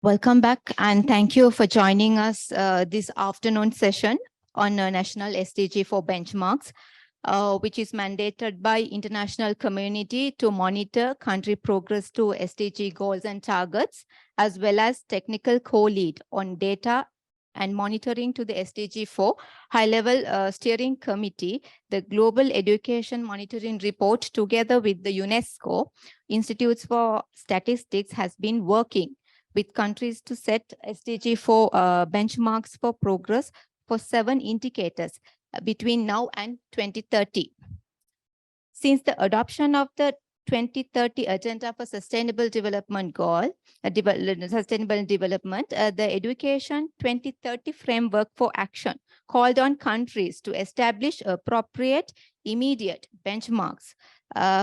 Welcome back, and thank you for joining us this afternoon session on National SDG 4 benchmarks, which is mandated by international community to monitor country progress to SDG goals and targets, as well as technical co-lead on data and monitoring to the SDG 4 high-level steering committee. The Global Education Monitoring Report, together with the UNESCO Institutes for Statistics, has been working with countries to set SDG 4 benchmarks for progress for 7 indicators between now and 2030. Since the adoption of the 2030 Agenda for Sustainable Development Goal, Sustainable Development, the Education 2030 Framework for Action called on countries to establish appropriate, immediate benchmarks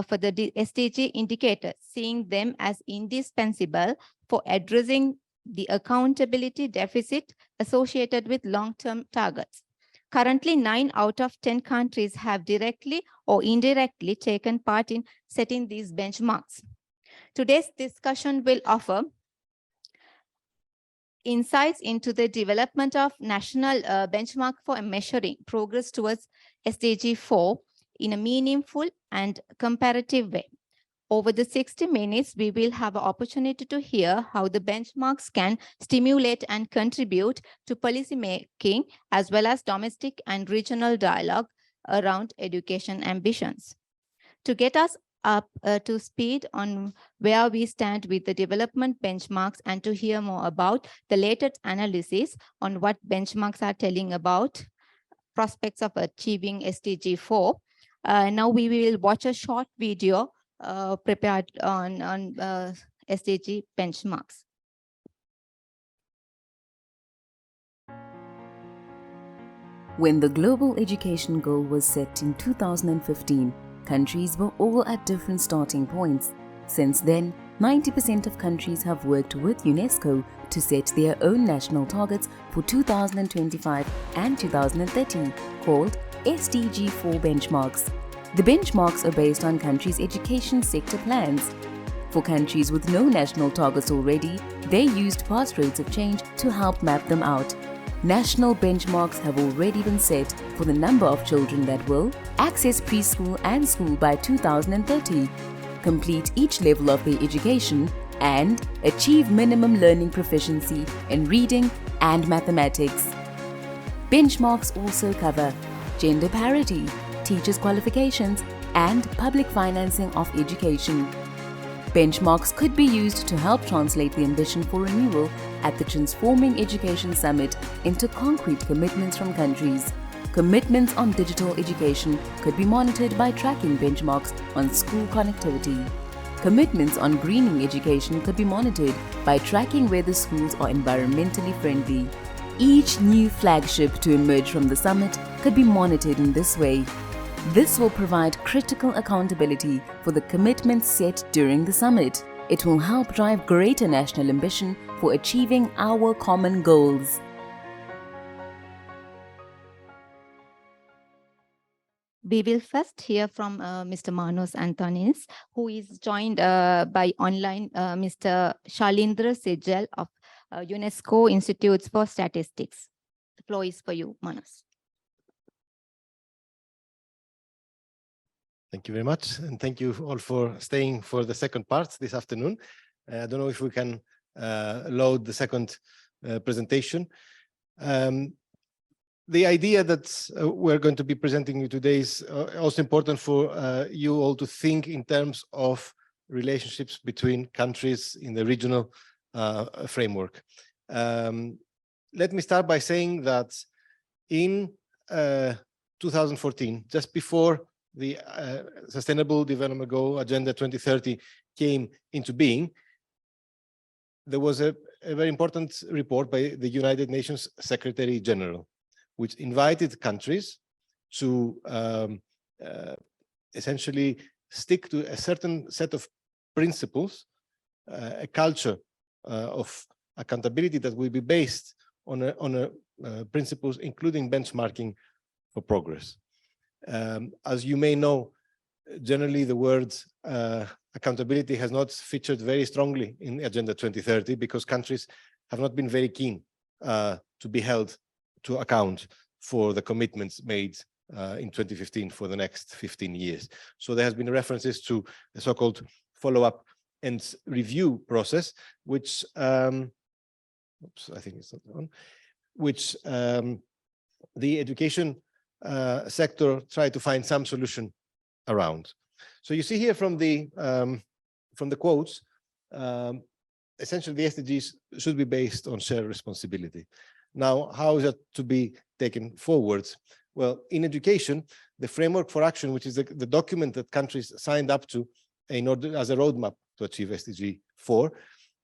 for the SDG indicators, seeing them as indispensable for addressing the accountability deficit associated with long-term targets. Currently, 9 out of 10 countries have directly or indirectly taken part in setting these benchmarks. Today's discussion will offer insights into the development of national benchmark for measuring progress towards SDG 4 in a meaningful and comparative way. Over the 60 minutes, we will have an opportunity to hear how the benchmarks can stimulate and contribute to policy making, as well as domestic and regional dialogue around education ambitions. To get us up to speed on where we stand with the development benchmarks and to hear more about the latest analysis on what benchmarks are telling about prospects of achieving SDG 4, now we will watch a short video prepared on SDG benchmarks. When the global education goal was set in 2015, countries were all at different starting points. Since then, 90% of countries have worked with UNESCO to set their own national targets for 2025 and 2030, called SDG 4 benchmarks. The benchmarks are based on countries' education sector plans. For countries with no national targets already, they used past rates of change to help map them out. National benchmarks have already been set for the number of children that will access preschool and school by 2030, complete each level of their education, and achieve minimum learning proficiency in reading and mathematics. Benchmarks also cover gender parity, teachers' qualifications, and public financing of education. Benchmarks could be used to help translate the ambition for renewal at the Transforming Education Summit into concrete commitments from countries. Commitments on digital education could be monitored by tracking benchmarks on school connectivity. Commitments on greening education could be monitored by tracking whether schools are environmentally friendly. Each new flagship to emerge from the summit could be monitored in this way. This will provide critical accountability for the commitments set during the summit. It will help drive greater national ambition for achieving our common goals. We will first hear from Mr. Manos Antonis, who is joined by online Mr. Shalindra Sejal of UNESCO Institutes for Statistics. The floor is for you, Manos. Thank you very much, and thank you all for staying for the second part this afternoon. I don't know if we can load the second presentation. The idea that we're going to be presenting you today is also important for you all to think in terms of relationships between countries in the regional framework. Let me start by saying that in 2014, just before the Sustainable Development Goal Agenda 2030 came into being, there was a very important report by the United Nations Secretary General, which invited countries to essentially stick to a certain set of principles, a culture of accountability that will be based on principles, including benchmarking for progress. As you may know, generally the word accountability has not featured very strongly in Agenda 2030 because countries have not been very keen to be held to account for the commitments made in 2015 for the next 15 years. So there has been references to a so-called follow-up and review process, which oops, I think it's not on, which the education sector tried to find some solution around. So you see here from the quotes, essentially the SDGs should be based on shared responsibility. Now, how is that to be taken forward? Well, in education, the framework for action, which is the document that countries signed up to in order as a roadmap to achieve SDG 4,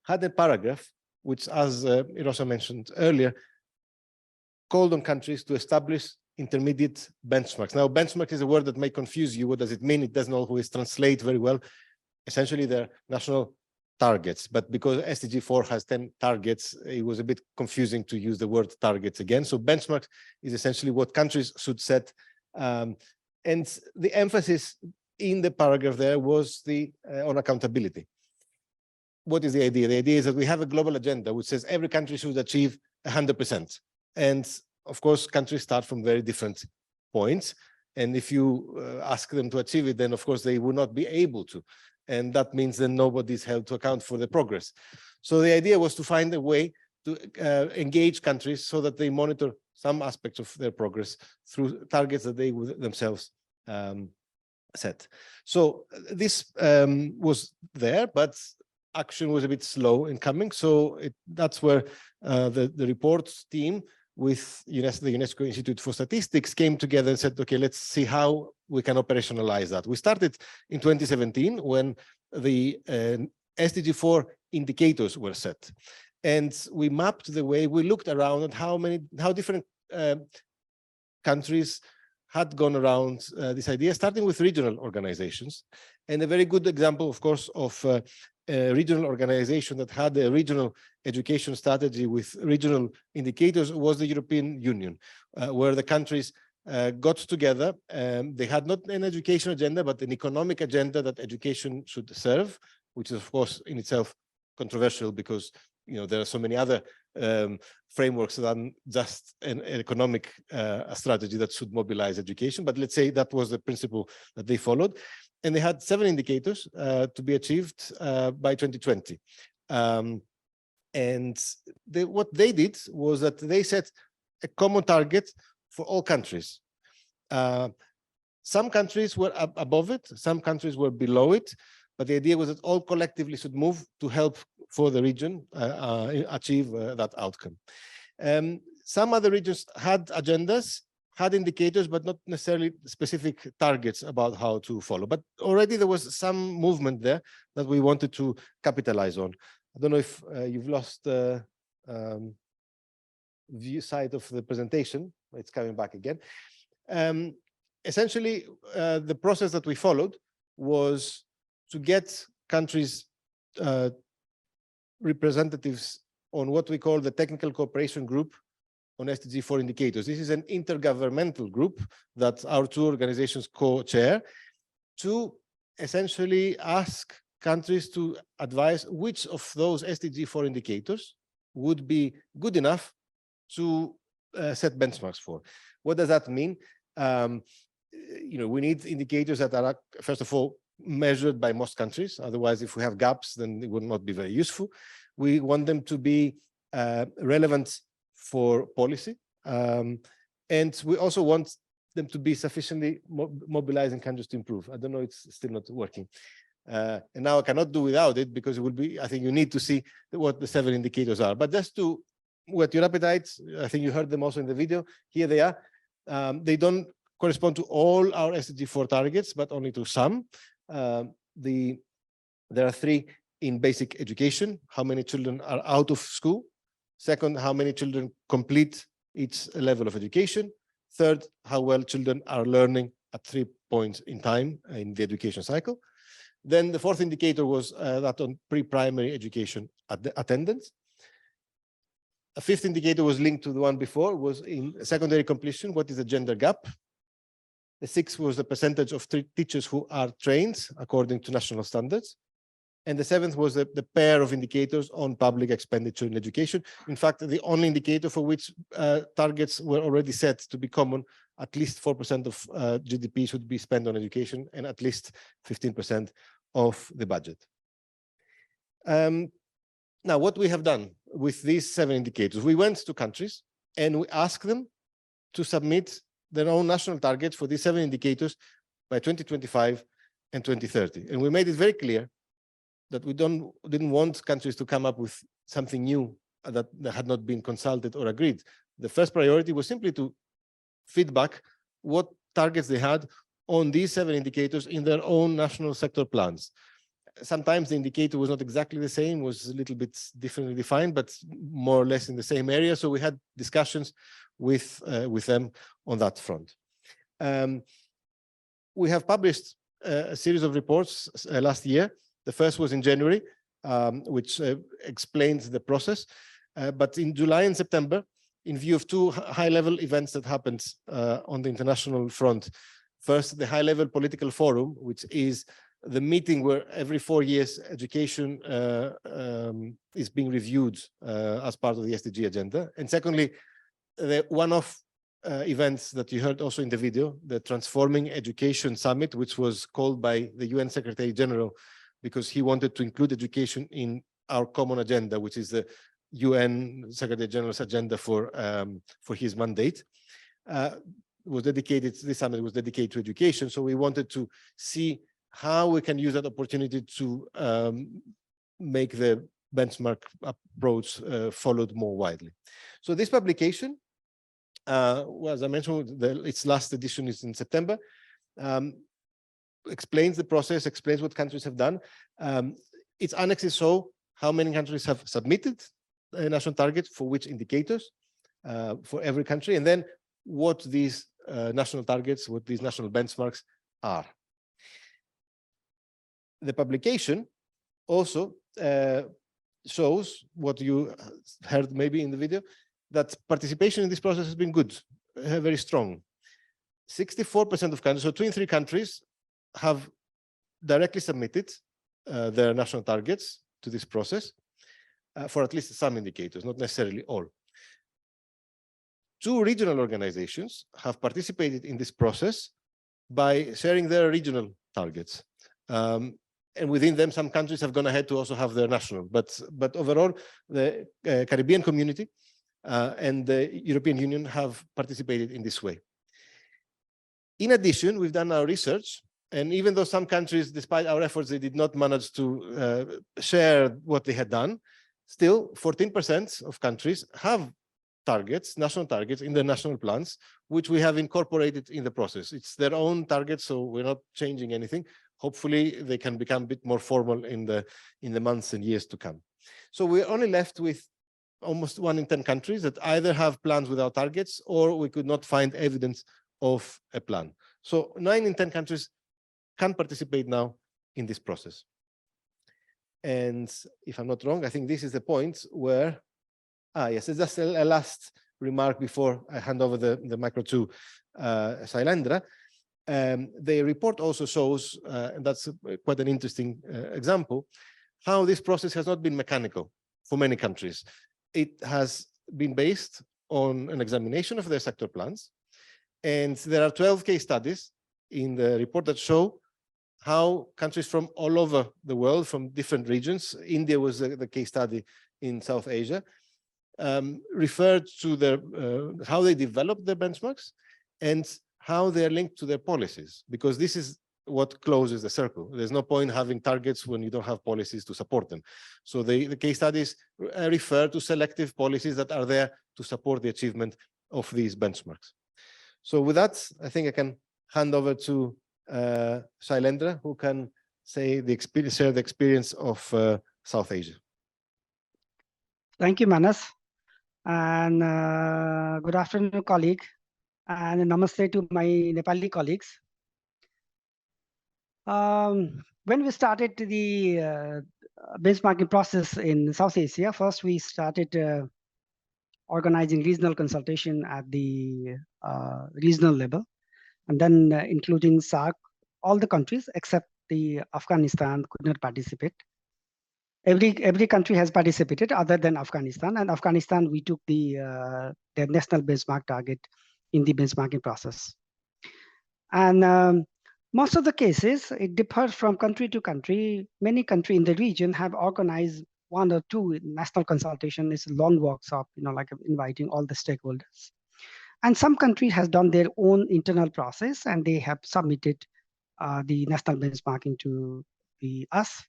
had a paragraph which, as Irosa mentioned earlier, called on countries to establish intermediate benchmarks. Now, benchmark is a word that may confuse you. What does it mean? It doesn't always translate very well. Essentially, they're national targets, but because SDG 4 has 10 targets, it was a bit confusing to use the word targets again. So benchmark is essentially what countries should set. And the emphasis in the paragraph there was on accountability. What is the idea? The idea is that we have a global agenda which says every country should achieve 100%. And of course, countries start from very different points. And if you ask them to achieve it, then of course they will not be able to. And that means that nobody is held to account for the progress. So the idea was to find a way to engage countries so that they monitor some aspects of their progress through targets that they would themselves set. So this was there, but action was a bit slow in coming. So that's where the report team with the UNESCO Institute for Statistics came together and said, okay, let's see how we can operationalize that. We started in 2017 when the SDG 4 indicators were set. And we mapped the way, we looked around at how different countries had gone around this idea, starting with regional organizations. And a very good example, of course, of a regional organization that had a regional education strategy with regional indicators was the European Union, where the countries got together. They had not an education agenda, but an economic agenda that education should serve, which is, of course, in itself controversial because there are so many other frameworks than just an economic strategy that should mobilize education. But let's say that was the principle that they followed. And they had 7 indicators to be achieved by 2020. And what they did was that they set a common target for all countries. Some countries were above it, some countries were below it, but the idea was that all collectively should move to help for the region achieve that outcome. Some other regions had agendas, had indicators, but not necessarily specific targets about how to follow. But already there was some movement there that we wanted to capitalize on. I don't know if you've lost the view side of the presentation. It's coming back again. Essentially, the process that we followed was to get countries' representatives on what we call the Technical Cooperation Group on SDG 4 indicators. This is an intergovernmental group that our 2 organizations co-chair to essentially ask countries to advise which of those SDG 4 indicators would be good enough to set benchmarks for. What does that mean? We need indicators that are, first of all, measured by most countries. Otherwise, if we have gaps, then it would not be very useful. We want them to be relevant for policy. And we also want them to be sufficiently mobilizing countries to improve. I don't know, it's still not working. And now I cannot do without it because it will be, I think you need to see what the 7 indicators are. But just to whet your appetite, I think you heard them also in the video. Here they are. They don't correspond to all our SDG 4 targets, but only to some. There are 3 in basic education. How many children are out of school? Second, how many children complete each level of education? Third, how well children are learning at 3 points in time in the education cycle. Then the 4th indicator was that on pre-primary education attendance. A 5th indicator was linked to the one before, was in secondary completion. What is the gender gap? The 6th was the percentage of teachers who are trained according to national standards. And the seventh was the pair of indicators on public expenditure in education. In fact, the only indicator for which targets were already set to be common, at least 4% of GDP should be spent on education and at least 15% of the budget. Now, what we have done with these 7 indicators, we went to countries and we asked them to submit their own national targets for these 7 indicators by 2025 and 2030. And we made it very clear that we didn't want countries to come up with something new that had not been consulted or agreed. The first priority was simply to feedback what targets they had on these 7 indicators in their own national sector plans. Sometimes the indicator was not exactly the same, was a little bit differently defined, but more or less in the same area. So we had discussions with them on that front. We have published a series of reports last year. The first was in January, which explains the process. But in July and September, in view of 2 high-level events that happened on the international front, first, the high-level political forum, which is the meeting where every 4 years education is being reviewed as part of the SDG agenda. And secondly, the one-off events that you heard also in the video, the Transforming Education Summit, which was called by the UN Secretary General because he wanted to include education in our common agenda, which is the UN Secretary General's agenda for his mandate. This summit was dedicated to education. So we wanted to see how we can use that opportunity to make the benchmark approach followed more widely. So this publication, well, as I mentioned, its last edition is in September, explains the process, explains what countries have done. Its annexes show how many countries have submitted a national target for which indicators for every country, and then what these national targets, what these national benchmarks are. The publication also shows what you heard maybe in the video, that participation in this process has been good, very strong. 64% of countries, so 2 in 3 countries, have directly submitted their national targets to this process for at least some indicators, not necessarily all. 2 regional organizations have participated in this process by sharing their regional targets. And within them, some countries have gone ahead to also have their national. But overall, the Caribbean community and the European Union have participated in this way. In addition, we've done our research. And even though some countries, despite our efforts, they did not manage to share what they had done, still 14% of countries have targets, national targets in their national plans, which we have incorporated in the process. It's their own targets, so we're not changing anything. Hopefully, they can become a bit more formal in the months and years to come. So we're only left with almost 1 in 10 countries that either have plans without targets or we could not find evidence of a plan. So 9 in 10 countries can participate now in this process. And if I'm not wrong, I think this is the point where, yes, it's just a last remark before I hand over the micro to Shailendra. The report also shows, and that's quite an interesting example, how this process has not been mechanical for many countries. It has been based on an examination of their sector plans. And there are 12 case studies in the report that show how countries from all over the world, from different regions, India was the case study in South Asia, referred to how they developed their benchmarks and how they are linked to their policies, because this is what closes the circle. There's no point having targets when you don't have policies to support them. So the case studies refer to selective policies that are there to support the achievement of these benchmarks. So with that, I think I can hand over to Shailendra, who can share the experience of South Asia. Thank you, Manas. And good afternoon, colleague. And namaste to my Nepali colleagues. When we started the benchmarking process in South Asia, first we started organizing regional consultation at the regional level, and then including SAARC, all the countries except the Afghanistan could not participate. Every country has participated other than Afghanistan, and Afghanistan, we took their national benchmark target in the benchmarking process. And most of the cases, it differs from country to country. Many countries in the region have organized 1 or 2 national consultation. It's a long workshop, like inviting all the stakeholders. And some countries has done their own internal process, and they have submitted the national benchmarking to us.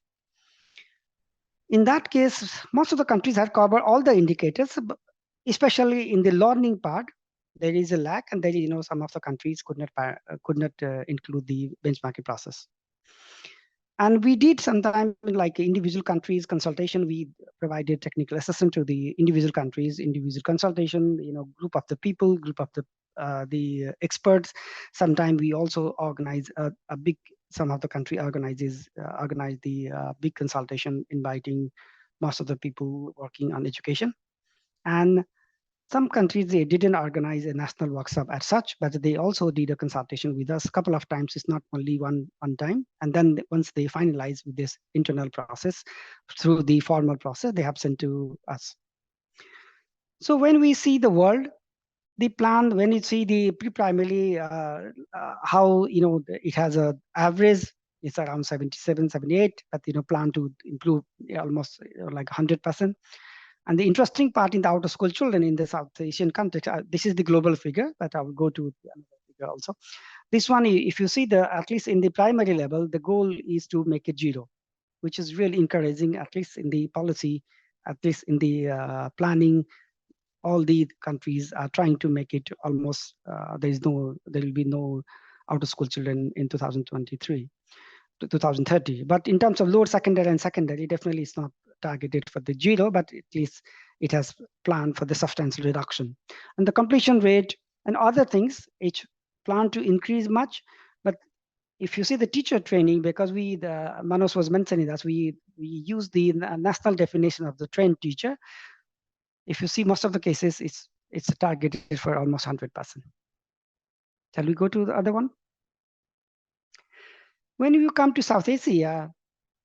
In that case, most of the countries have covered all the indicators, especially in the learning part. There is a lack, and there is, some of the countries could not include the benchmarking process. And we did sometime like individual countries consultation. We provided technical assistance to the individual countries, individual consultation, group of the people, group of the experts. Sometimes we also organize a big. Some of the country organize the big consultation, inviting most of the people working on education. And some countries, they didn't organize a national workshop as such, but they also did a consultation with us a couple of times. It's not only one time. And then once they finalize with this internal process, through the formal process, they have sent to us. So when we see the world, the plan, when you see the pre-primary, how, it has a average, it's around 77, 78, but, plan to improve almost like 100%. And the interesting part in the outer school children in the South Asian context, this is the global figure, but I will go to another figure also. This one, if you see at least in the primary level, the goal is to make it 0, which is really encouraging, at least in the policy, at least in the planning. All the countries are trying to make it almost, there will be no outer school children in 2023 to 2030. But in terms of lower secondary and secondary, definitely it's not targeted for the 0, but at least it has planned for the substantial reduction. And the completion rate and other things, it's planned to increase much. But if you see the teacher training, because Manos was mentioning that we use the national definition of the trained teacher. If you see most of the cases, it's targeted for almost 100%. Shall we go to the other one? When you come to South Asia,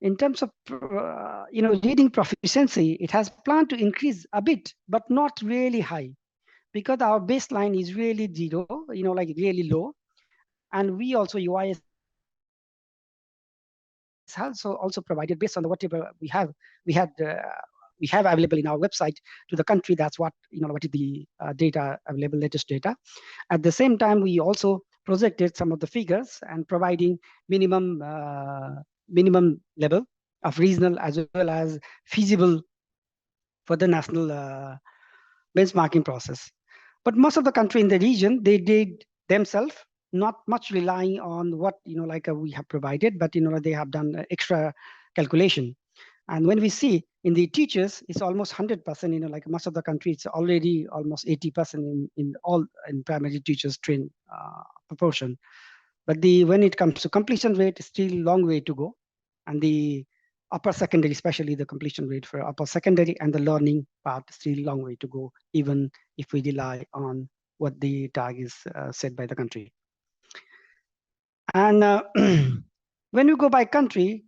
in terms of reading proficiency, it has planned to increase a bit, but not really high, because our baseline is really 0, like really low. And we also, UIS has also provided, based on whatever we have available in our website to the country. That's what what is the data available, latest data. At the same time, we also projected some of the figures and providing minimum level of regional as well as feasible for the national benchmarking process. But most of the country in the region, they did themselves, not much relying on what we have provided, but they have done extra calculation. And when we see in the teachers, it's almost 100%, like most of the country, it's already almost 80% in primary teachers trained proportion. But when it comes to completion rate, it's still a long way to go. And the upper secondary, especially the completion rate for upper secondary and the learning part, still a long way to go, even if we rely on what the targets set by the country. And when you go by country,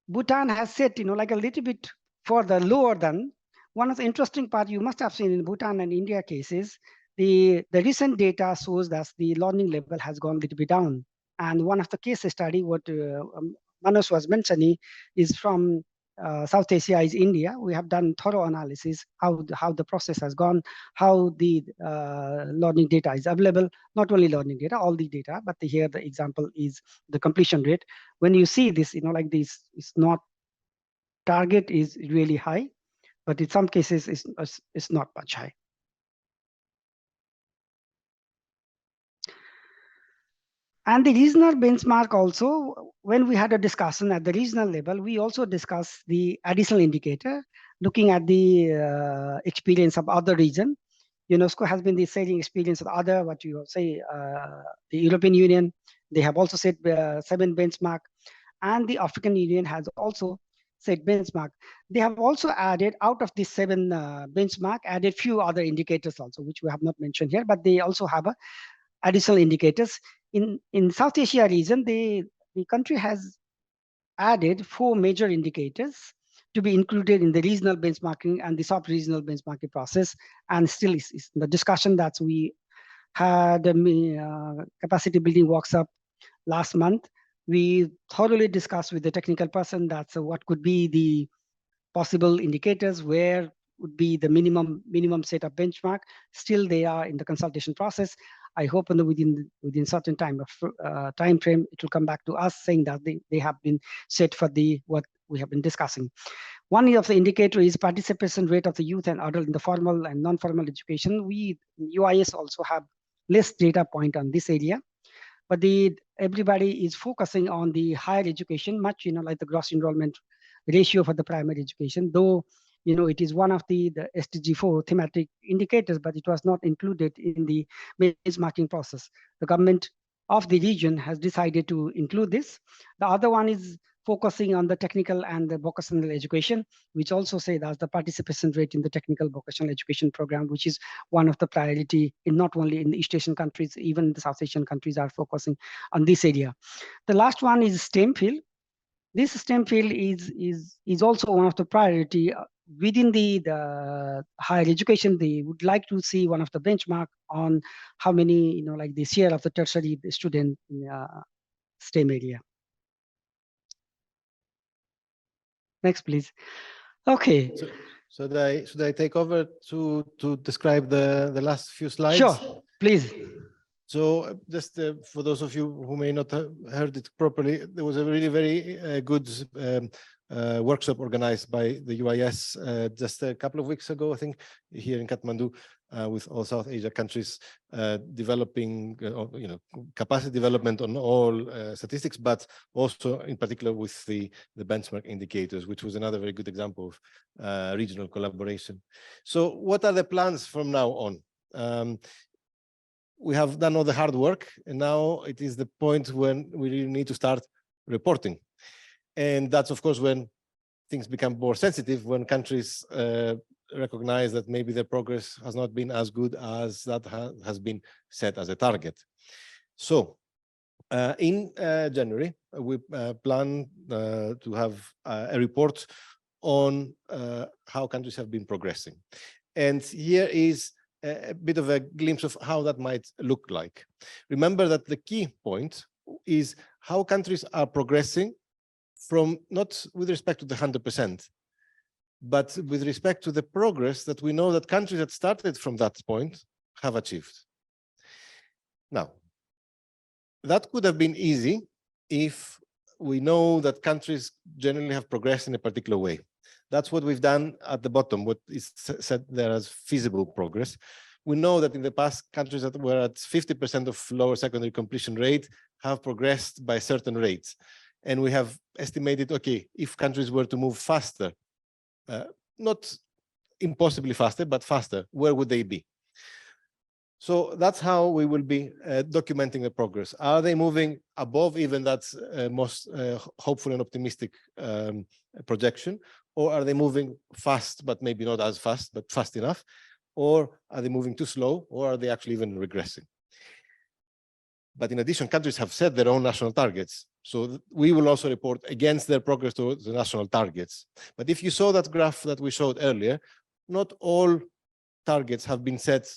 Bhutan has set, like a little bit further lower than. One of the interesting part you must have seen in Bhutan and India cases, the recent data shows that the learning level has gone a little bit down. And one of the case study, what Manos was mentioning, is from South Asia, is India. We have done thorough analysis, how the process has gone, how the learning data is available, not only learning data, all the data, but here the example is the completion rate. When you see this, like this, it's not, target is really high, but in some cases it's not much high. And the regional benchmark also, when we had a discussion at the regional level, we also discussed the additional indicator, looking at the experience of other region. UNESCO has been the sharing experience of other, what you say, the European Union, they have also set 7 benchmark, and the African Union has also set benchmark. They have also added, out of the 7 benchmark, added few other indicators also, which we have not mentioned here, but they also have additional indicators. In South Asia region, the country has added 4 major indicators to be included in the regional benchmarking and the sub-regional benchmarking process, and still is the discussion that we had a capacity building workshop last month. We thoroughly discussed with the technical person that's what could be the possible indicators, where would be the minimum set of benchmark. Still, they are in the consultation process. I hope within certain time frame, it will come back to us saying that they have been set for the what we have been discussing. One of the indicator is participation rate of the youth and adult in the formal and non-formal education. We UIS also have less data point on this area, but everybody is focusing on the higher education, much like the gross enrollment ratio for the primary education, though it is one of the SDG4 thematic indicators, but it was not included in the benchmarking process. The government of the region has decided to include this. The other one is focusing on the technical and the vocational education, which also say that the participation rate in the technical vocational education program, which is one of the priority in not only in the East Asian countries, even the South Asian countries are focusing on this area. The last one is STEM field. This STEM field is also one of the priority within the higher education. They would like to see one of the benchmark on how many, like the share of the tertiary student in STEM area. Next, please. Okay. So should I take over to describe the last few slides? Sure, please. So just for those of you who may not have heard it properly, there was a really very good workshop organized by the UIS just a couple of weeks ago, I think, here in Kathmandu, with all South Asia countries developing, capacity development on all statistics, but also in particular with the benchmark indicators, which was another very good example of regional collaboration. So what are the plans from now on? We have done all the hard work, and now it is the point when we really need to start reporting. And that's, of course, when things become more sensitive, when countries recognize that maybe their progress has not been as good as that has been set as a target. So in January, we plan to have a report on how countries have been progressing. And here is a bit of a glimpse of how that might look like. Remember that the key point is how countries are progressing from not with respect to the 100%, but with respect to the progress that we know that countries that started from that point have achieved. Now, that could have been easy if we know that countries generally have progressed in a particular way. That's what we've done at the bottom, what is said there as feasible progress. We know that in the past, countries that were at 50% of lower secondary completion rate have progressed by certain rates. And we have estimated, okay, if countries were to move faster, not impossibly faster, but faster, where would they be? So that's how we will be documenting the progress. Are they moving above even that most hopeful and optimistic projection? Or are they moving fast, but maybe not as fast, but fast enough? Or are they moving too slow? Or are they actually even regressing? But in addition, countries have set their own national targets. So we will also report against their progress towards the national targets. But if you saw that graph that we showed earlier, not all targets have been set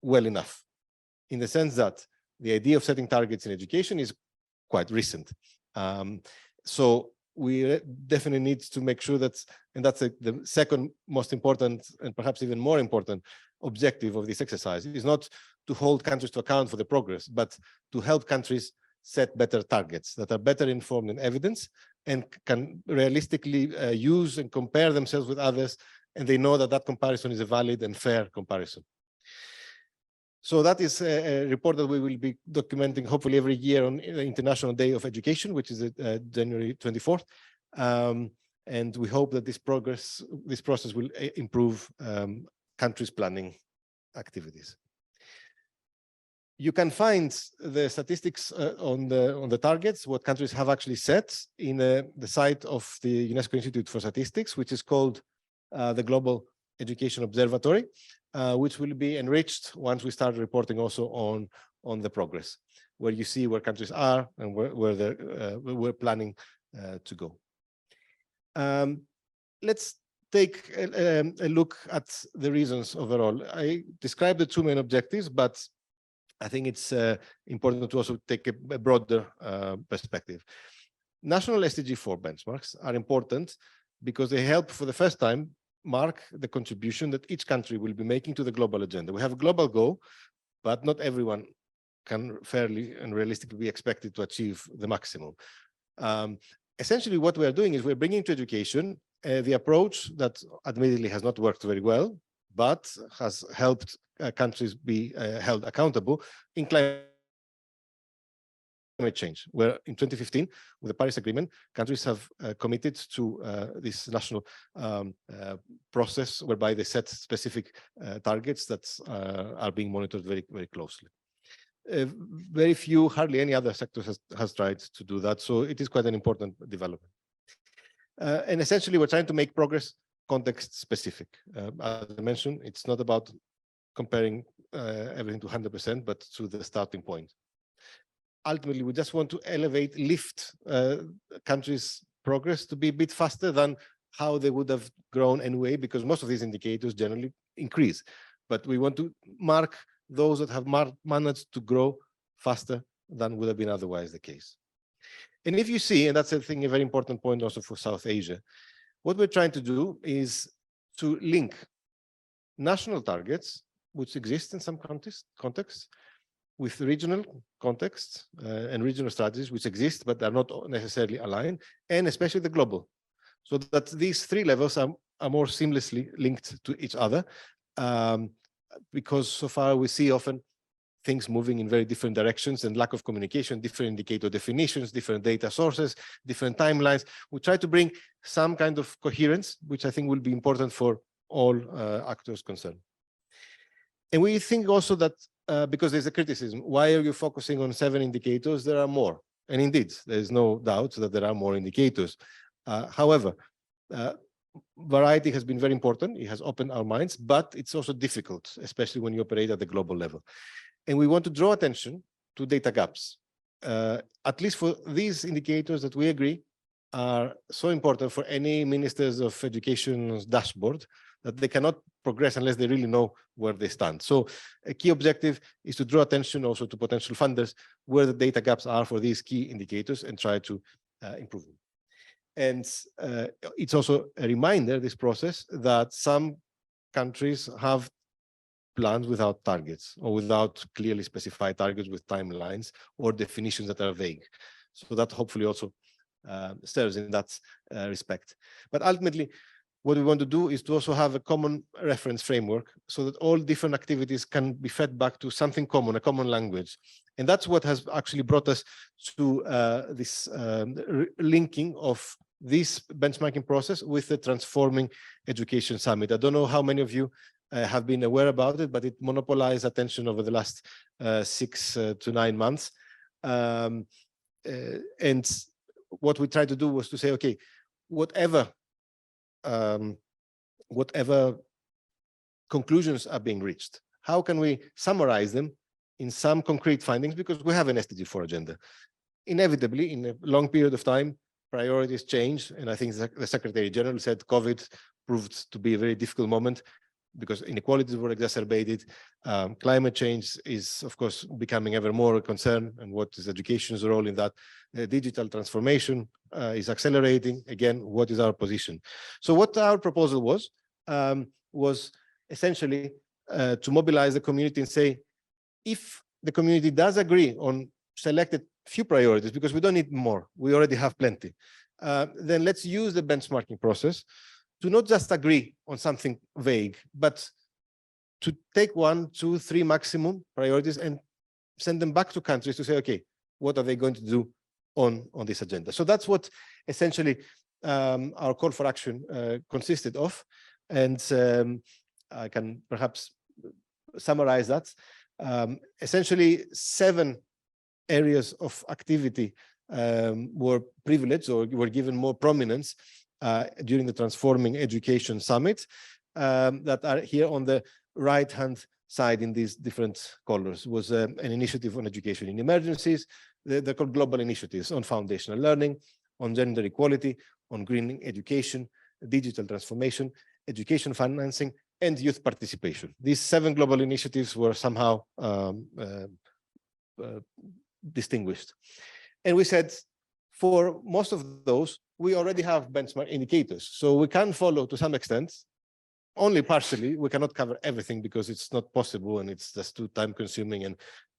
well enough, in the sense that the idea of setting targets in education is quite recent. So we definitely need to make sure that, and that's the second most important and perhaps even more important objective of this exercise, is not to hold countries to account for the progress, but to help countries set better targets that are better informed in evidence and can realistically use and compare themselves with others, and they know that that comparison is a valid and fair comparison. So that is a report that we will be documenting hopefully every year on the International Day of Education, which is January 24th. And we hope that this process will improve countries' planning activities. You can find the statistics on the targets, what countries have actually set in the site of the UNESCO Institute for Statistics, which is called the Global Education Observatory, which will be enriched once we start reporting also on the progress, where you see where countries are and where we're planning to go. Let's take a look at the reasons overall. I described the two main objectives, but I think it's important to also take a broader perspective. National SDG 4 benchmarks are important because they help for the first time mark the contribution that each country will be making to the global agenda. We have a global goal, but not everyone can fairly and realistically be expected to achieve the maximum. Essentially, what we are doing is we're bringing to education the approach that admittedly has not worked very well, but has helped countries be held accountable in climate change, where in 2015, with the Paris Agreement, countries have committed to this national process whereby they set specific targets that are being monitored very, very closely. Very few, hardly any other sector has tried to do that, so it is quite an important development. And essentially, we're trying to make progress context specific. As I mentioned, it's not about comparing everything to 100%, but to the starting point. Ultimately, we just want to lift countries' progress to be a bit faster than how they would have grown anyway, because most of these indicators generally increase. But we want to mark those that have managed to grow faster than would have been otherwise the case. And if you see, and that's I think a very important point also for South Asia, what we're trying to do is to link national targets, which exist in some contexts, with regional contexts and regional strategies which exist but are not necessarily aligned, and especially the global, so that these three levels are more seamlessly linked to each other, because so far we see often things moving in very different directions and lack of communication, different indicator definitions, different data sources, different timelines. We try to bring some kind of coherence, which I think will be important for all actors concerned. And we think also that because there's a criticism, why are you focusing on 7 indicators? There are more. And indeed, there is no doubt that there are more indicators. However, variety has been very important. It has opened our minds, but it's also difficult, especially when you operate at the global level. And we want to draw attention to data gaps, at least for these indicators that we agree are so important for any ministers of education's dashboard that they cannot progress unless they really know where they stand. So a key objective is to draw attention also to potential funders where the data gaps are for these key indicators and try to improve them. And it's also a reminder, this process, that some countries have plans without targets or without clearly specified targets with timelines or definitions that are vague. So that hopefully also serves in that respect. But ultimately, what we want to do is to also have a common reference framework so that all different activities can be fed back to something common, a common language. And that's what has actually brought us to this linking of this benchmarking process with the Transforming Education Summit. I don't know how many of you have been aware about it, but it monopolized attention over the last 6 to 9 months. And what we tried to do was to say, okay, whatever conclusions are being reached, how can we summarize them in some concrete findings? Because we have an SDG 4 agenda. Inevitably, in a long period of time, priorities change. And I think the Secretary General said COVID proved to be a very difficult moment because inequalities were exacerbated. Climate change is, of course, becoming ever more a concern. And what is education's role in that? Digital transformation is accelerating. Again, what is our position? So what our proposal was essentially to mobilize the community and say, if the community does agree on selected few priorities, because we don't need more, we already have plenty, then let's use the benchmarking process to not just agree on something vague, but to take 1, 2, 3 maximum priorities and send them back to countries to say, okay, what are they going to do on this agenda? So that's what essentially our call for action consisted of. And I can perhaps summarize that. Essentially, 7 areas of activity were privileged or were given more prominence during the Transforming Education Summit that are here on the right-hand side in these different colors. Was an initiative on education in emergencies. They're called global initiatives on foundational learning, on gender equality, on greening education, digital transformation, education financing, and youth participation. These 7 global initiatives were somehow distinguished. And we said, for most of those, we already have benchmark indicators. So we can follow to some extent, only partially. We cannot cover everything because it's not possible and it's just too time consuming and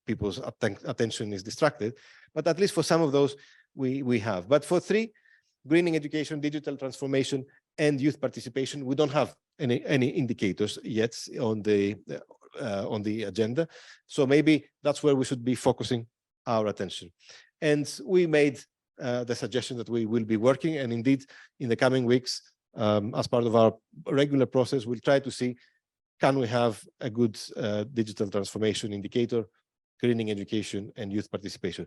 people's attention is distracted. But at least for some of those, we have. But for 3, greening education, digital transformation, and youth participation, we don't have any indicators yet on the agenda. So maybe that's where we should be focusing our attention. And we made the suggestion that we will be working, and indeed in the coming weeks, as part of our regular process, we'll try to see, can we have a good digital transformation indicator, greening education, and youth participation.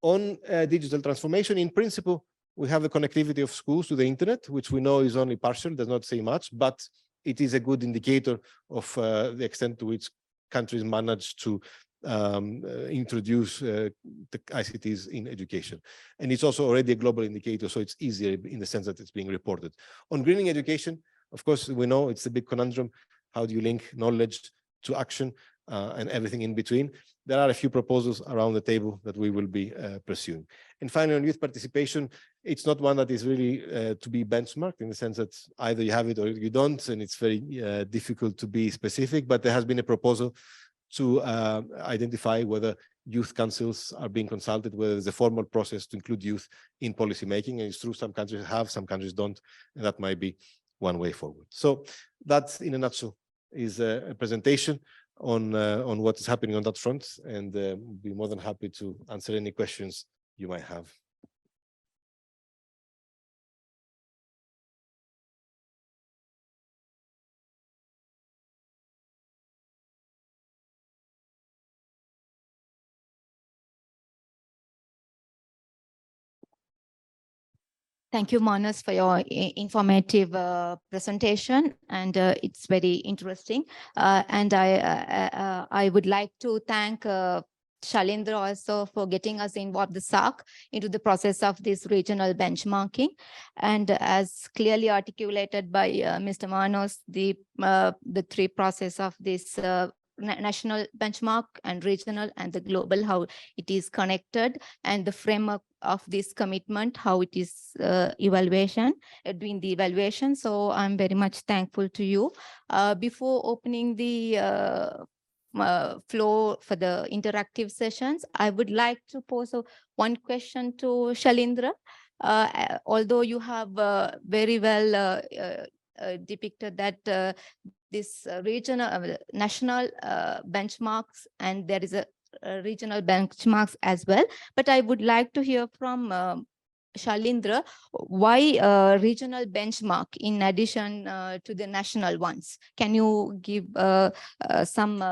On digital transformation, in principle, we have the connectivity of schools to the internet, which we know is only partial, does not say much, but it is a good indicator of the extent to which countries manage to introduce the ICTs in education. And it's also already a global indicator, so it's easier in the sense that it's being reported. On greening education, of course, we know it's a big conundrum. How do you link knowledge to action and everything in between? There are a few proposals around the table that we will be pursuing. And finally, on youth participation, it's not one that is really to be benchmarked, in the sense that either you have it or you don't, and it's very difficult to be specific, but there has been a proposal to identify whether youth councils are being consulted, whether there's a formal process to include youth in policy making. And it's true, some countries have, some countries don't, and that might be one way forward. So that, in a nutshell, is a presentation on what is happening on that front, and be more than happy to answer any questions you might have. Thank you, Manas, for your informative presentation, and it's very interesting. And I would like to thank Shalindra also for getting us involved, the SAARC, into the process of this regional benchmarking. And as clearly articulated by Mr. Manos, the 3 process of this national benchmark and regional and the global, how it is connected, and the framework of this commitment, how it is doing the evaluation. So I'm very much thankful to you. Before opening the floor for the interactive sessions, I would like to pose one question to Shalindra. Although you have very well depicted that this regional, national benchmarks, and there is a regional benchmarks as well. But I would like to hear from Shalindra, why regional benchmark in addition to the national ones? Can you give some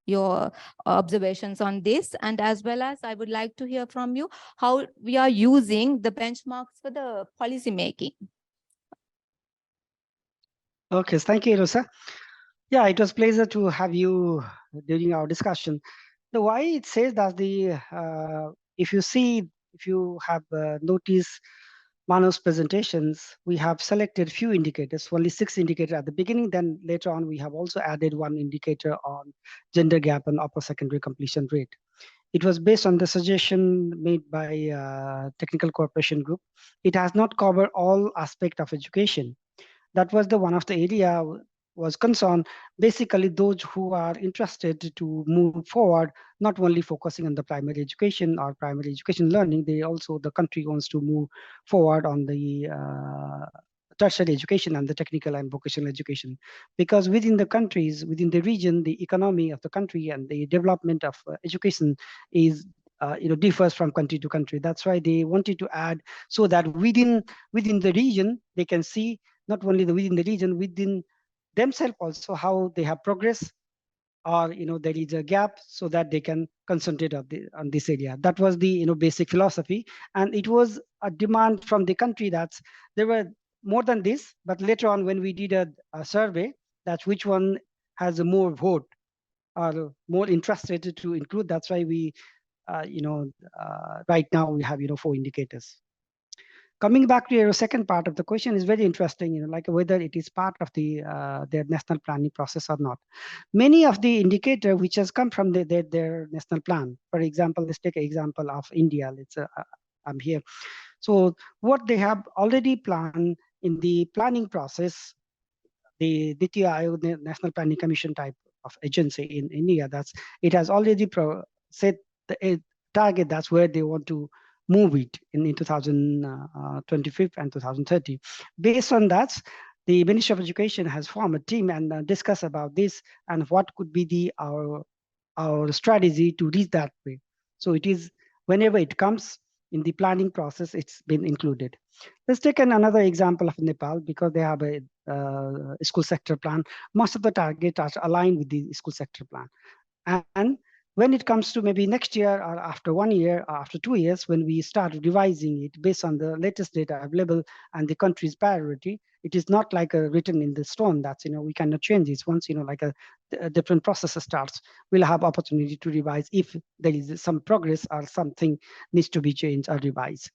your observations on this? And as well as I would like to hear from you how we are using the benchmarks for the policy making. Okay, thank you, Rosa. Yeah, it was a pleasure to have you during our discussion. The why it says that if you have noticed Mano's presentations, we have selected few indicators, only 6 indicators at the beginning. Then later on, we have also added 1 indicator on gender gap and upper secondary completion rate. It was based on the suggestion made by Technical Cooperation Group. It has not covered all aspects of education. That was one of the area was concerned. Basically, those who are interested to move forward, not only focusing on the primary education or primary education learning, the country wants to move forward on the tertiary education and the technical and vocational education, because within the countries, within the region, the economy of the country and the development of education is differs from country to country. That's why they wanted to add, so that within the region they can see not only within the region, within themselves also how they have progress, or there is a gap, so that they can concentrate on this area. That was the basic philosophy, and it was a demand from the country that there were more than this. But later on, when we did a survey, that which one has a more vote or more interested to include, that's why we right now we have 4 indicators. Coming back to your second part of the question is very interesting, like whether it is part of their national planning process or not. Many of the indicator which has come from their national plan. For example, let's take an example of India. I'm here. So what they have already planned in the planning process, the Niti Aayog, the National Planning Commission type of agency in India, it has already set the target. That's where they want to move it in 2025 and 2030. Based on that, the Ministry of Education has formed a team and discussed about this and what could be our strategy to reach that way. So it is whenever it comes in the planning process, it's been included. Let's take another example of Nepal, because they have a school sector plan. Most of the targets are aligned with the school sector plan. And when it comes to maybe next year or after 1 year or after 2 years, when we start revising it based on the latest data available and the country's priority, it is not like written in the stone. That's, we cannot change this. Once, like a different process starts, we'll have opportunity to revise if there is some progress or something needs to be changed or revised.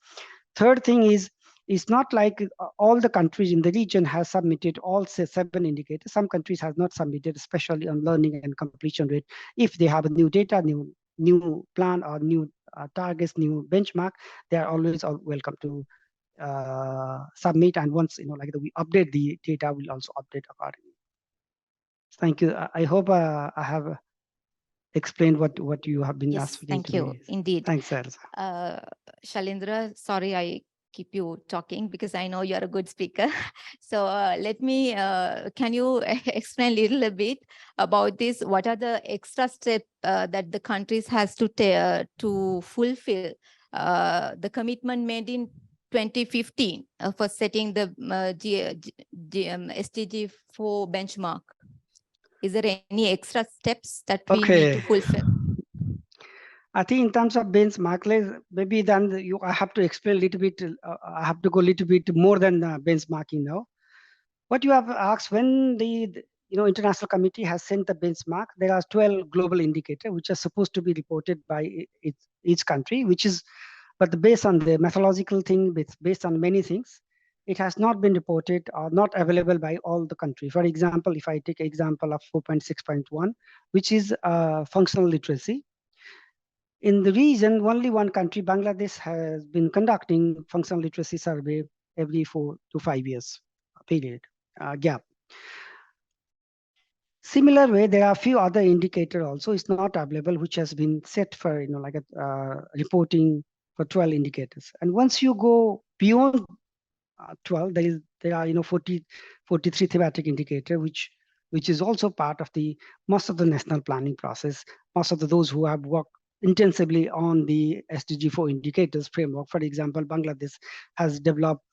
Third thing is, it's not like all the countries in the region has submitted all 7 indicators. Some countries have not submitted, especially on learning and completion rate. If they have a new data, new plan or new targets, new benchmark, they are always welcome to submit. And once we update the data, we'll also update accordingly. Thank you. I hope I have explained what you have been asking. Thank you. Indeed. Thanks, sir. Shalindra, sorry I keep you talking because I know you're a good speaker. So let me, can you explain a little bit about this? What are the extra steps that the countries has to fulfill the commitment made in 2015 for setting the SDG 4 benchmark? Is there any extra steps that we need to fulfill? I think in terms of benchmark, maybe then I have to explain a little bit. I have to go a little bit more than benchmarking now. What you have asked, when the international committee has sent the benchmark, there are 12 global indicators which are supposed to be reported by each country, but based on the methodological thing, based on many things, it has not been reported or not available by all the countries. For example, if I take example of 4.6.1, which is functional literacy. In the region, only one country, Bangladesh, has been conducting functional literacy survey every 4 to 5 years period gap. Similar way, there are a few other indicators also. It's not available, which has been set for reporting for 12 indicators. And once you go beyond 12, there are 43 thematic indicator, which is also part of the most of the national planning process. Most of those who have worked intensively on the SDG 4 indicators framework. For example, Bangladesh has developed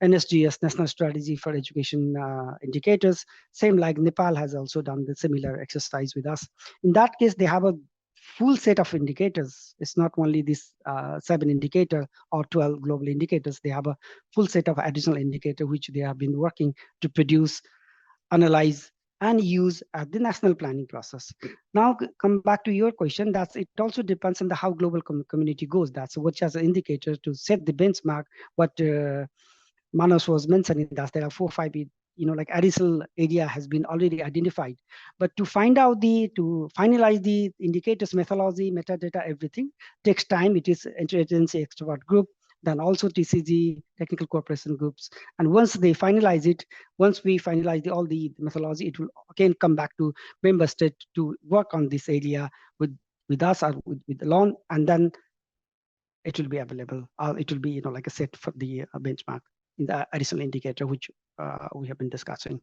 NSGS, National Strategy for Education Indicators. Same like Nepal has also done the similar exercise with us. In that case, they have a full set of indicators. It's not only this 7 indicator or 12 global indicators. They have a full set of additional indicator which they have been working to produce, analyze, and use at the national planning process. Now, come back to your question. It also depends on how global community goes. That's which as an indicator to set the benchmark. What Manos was mentioning, that there are 4 or 5 additional area has been already identified. But to to finalize the indicators, methodology, metadata, everything takes time. It is interagency expert group, then also TCG, technical cooperation groups. And once they finalize it, once we finalize all the methodology, it will again come back to member state to work on this area with us or with the loan, and then it will be available. It will be like a set for the benchmark in the additional indicator which we have been discussing.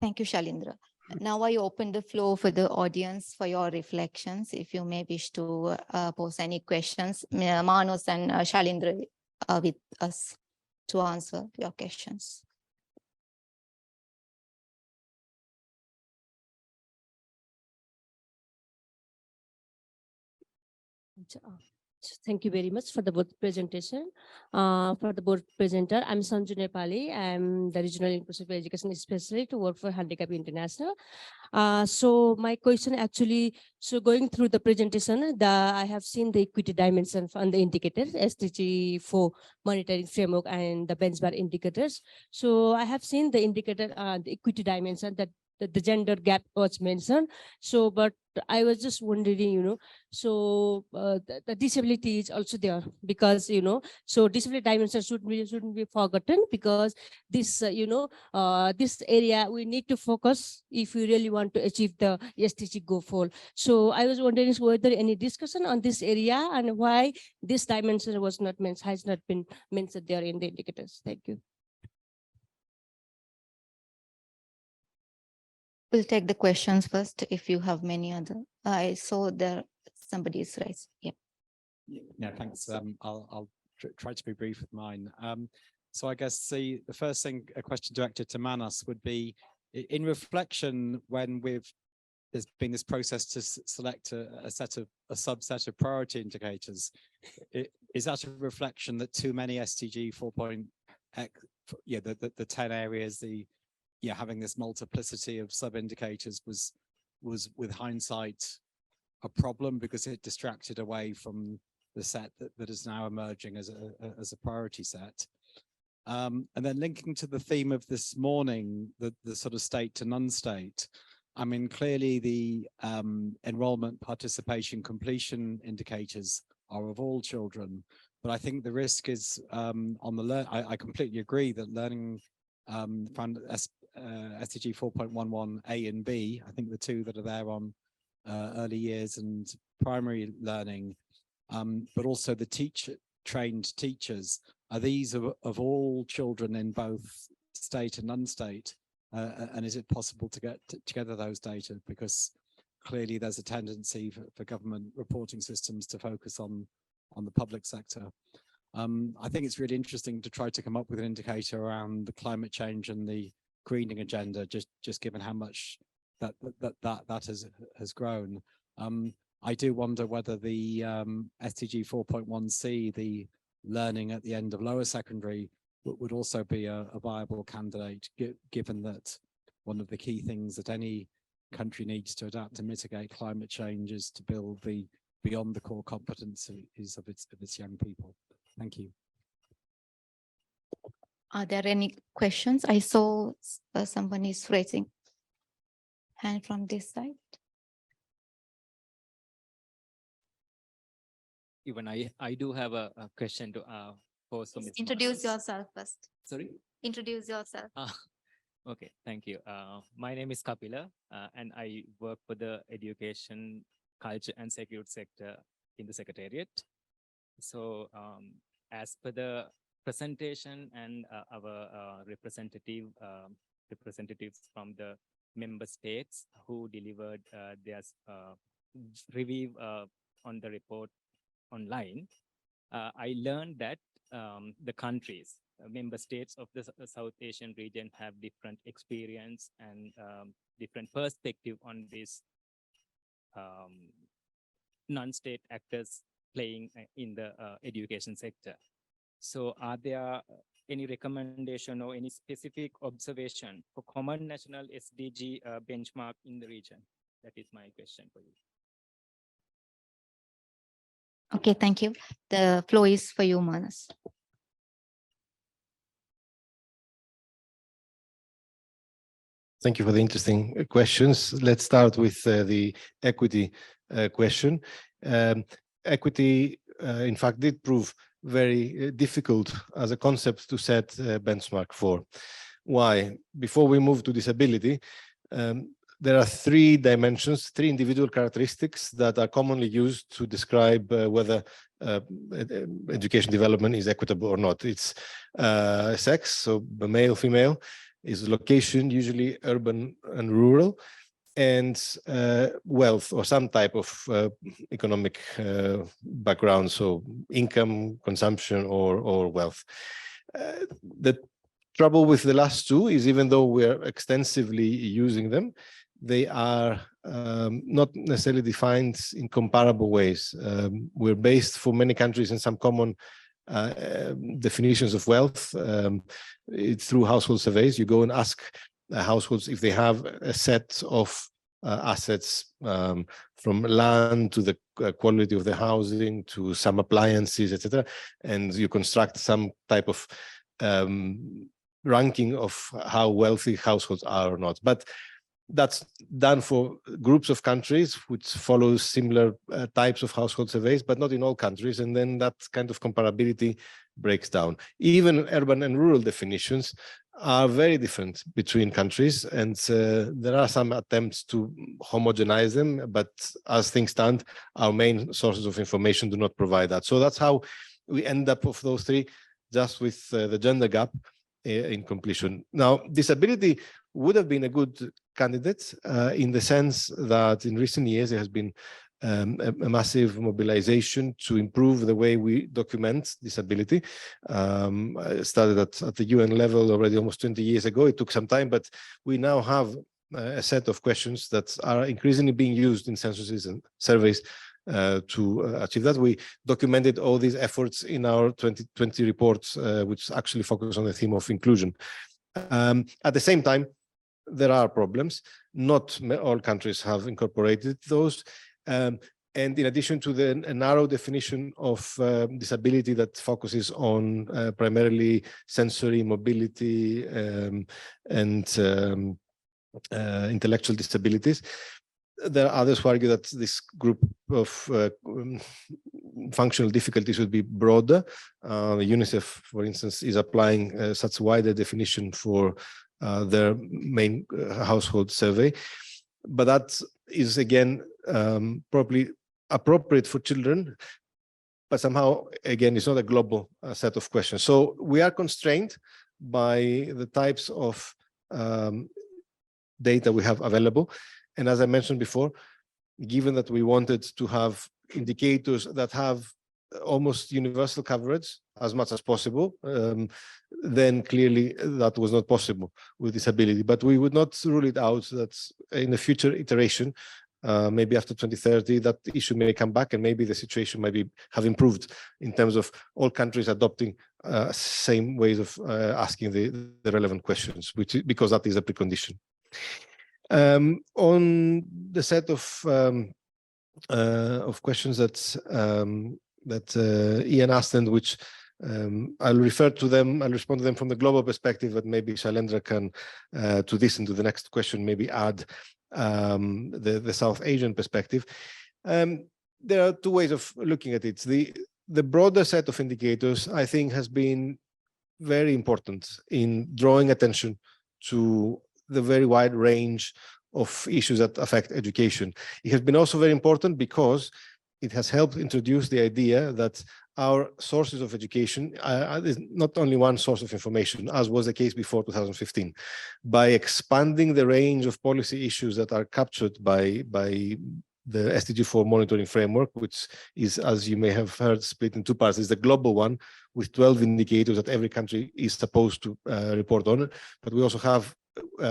Thank you, Shalindra. Now I open the floor for the audience for your reflections. If you may wish to pose any questions, Manos and Shalindra are with us to answer your questions. Thank you very much for the board presentation. For the board presenter, I'm Sanju Nepali. I'm the Regional Inclusive Education Specialist to work for Handicap International. So my question actually, so going through the presentation, I have seen the equity dimension on the indicators, SDG 4 monitoring framework and the benchmark indicators. So I have seen the indicator, the equity dimension that the gender gap was mentioned. So, but I was just wondering, so the disability is also there because, so disability dimension shouldn't be forgotten because this, this area we need to focus if we really want to achieve the SDG goal 4. So I was wondering whether any discussion on this area and why this dimension was not mentioned, has not been mentioned there in the indicators. Thank you. We'll take the questions first if you have many other. I saw there somebody is raised. Yeah. Yeah, thanks. I'll try to be brief with mine. So I guess the first thing, a question directed to Manas would be, in reflection, when there's been this process to select a subset of priority indicators, is that a reflection that too many SDG 4. The 10 areas, having this multiplicity of sub-indicators was with hindsight a problem because it distracted away from the set that is now emerging as a priority set. And then linking to the theme of this morning, the sort of state to non-state, I mean, clearly the enrollment, participation, completion indicators are of all children, but I think the risk is on the I completely agree that learning SDG 4.11 A and B, I think the two that are there on early years and primary learning, but also the trained teachers, are these of all children in both state and non-state? And is it possible to get together those data? Because clearly there's a tendency for government reporting systems to focus on the public sector. I think it's really interesting to try to come up with an indicator around the climate change and the greening agenda, just given how much that has grown. I do wonder whether the SDG 4.1c, the learning at the end of lower secondary, would also be a viable candidate, given that one of the key things that any country needs to adapt to mitigate climate change is to build beyond the core competencies of its young people. Thank you. Are there any questions? I saw someone is raising hand from this side. Even I do have a question to pose. Introduce yourself first. Sorry? Introduce yourself. Okay, thank you. My name is Kapila, and I work for the education, culture and security sector in the Secretariat. So as per the presentation and our representatives from the member states who delivered their review on the report online, I learned that the countries, member states of the South Asian region have different experience and different perspective on this non-state actors playing in the education sector. So are there any recommendation or any specific observation for common national SDG benchmark in the region? That is my question for you. Okay, thank you. The floor is for you, Manas. Thank you for the interesting questions. Let's start with the equity question. Equity, in fact, did prove very difficult as a concept to set benchmark for. Why? Before we move to disability, there are three dimensions, three individual characteristics that are commonly used to describe whether education development is equitable or not. It's sex, so male, female, is location, usually urban and rural, and wealth or some type of economic background, so income, consumption, or wealth. The trouble with the last two is even though we're extensively using them, they are not necessarily defined in comparable ways. We're based for many countries in some common definitions of wealth. It's through household surveys. You go and ask households if they have a set of assets, from land to the quality of the housing to some appliances, etc., and you construct some type of ranking of how wealthy households are or not. But that's done for groups of countries which follow similar types of household surveys, but not in all countries. And then that kind of comparability breaks down. Even urban and rural definitions are very different between countries. And there are some attempts to homogenize them, but as things stand, our main sources of information do not provide that. So that's how we end up with those three, just with the gender gap in completion. Now, disability would have been a good candidate in the sense that in recent years there has been a massive mobilization to improve the way we document disability. I started at the UN level already almost 20 years ago. It took some time, but we now have a set of questions that are increasingly being used in censuses and surveys to achieve that. We documented all these efforts in our 2020 reports, which actually focus on the theme of inclusion. At the same time, there are problems. Not all countries have incorporated those. And in addition to a narrow definition of disability that focuses on primarily sensory mobility and intellectual disabilities, there are others who argue that this group of functional difficulties would be broader. UNICEF, for instance, is applying such wider definition for their main household survey. But that is, again, probably appropriate for children, but somehow, again, it's not a global set of questions. So we are constrained by the types of data we have available. And as I mentioned before, given that we wanted to have indicators that have almost universal coverage as much as possible, then clearly that was not possible with disability. But we would not rule it out that in a future iteration, maybe after 2030, that issue may come back and maybe the situation might have improved in terms of all countries adopting same ways of asking the relevant questions, because that is a precondition. On the set of questions that Ian asked, and which I'll refer to them, I'll respond to them from the global perspective, but maybe Shailendra can, to this and to the next question, maybe add the South Asian perspective. There are two ways of looking at it. The broader set of indicators, I think, has been very important in drawing attention to the very wide range of issues that affect education. It has been also very important because it has helped introduce the idea that our sources of education is not only one source of information, as was the case before 2015. By expanding the range of policy issues that are captured by the SDG 4 monitoring framework, which is, as you may have heard, split in two parts. Is the global one with 12 indicators that every country is supposed to report on. But we also have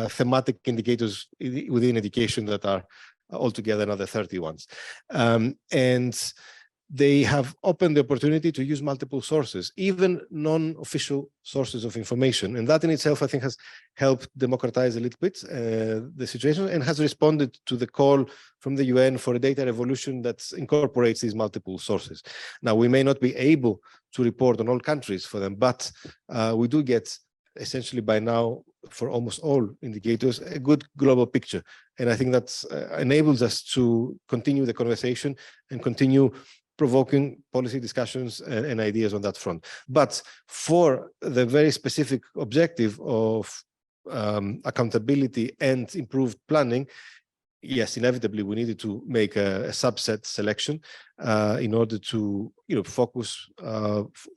thematic indicators within education that are altogether another 30 ones. And they have opened the opportunity to use multiple sources, even non-official sources of information. And that in itself, I think, has helped democratize a little bit the situation, and has responded to the call from the UN for a data revolution that incorporates these multiple sources. Now, we may not be able to report on all countries for them, but we do get, essentially by now, for almost all indicators, a good global picture. And I think that enables us to continue the conversation and continue provoking policy discussions and ideas on that front. But for the very specific objective of accountability and improved planning, yes, inevitably we needed to make a subset selection in order to focus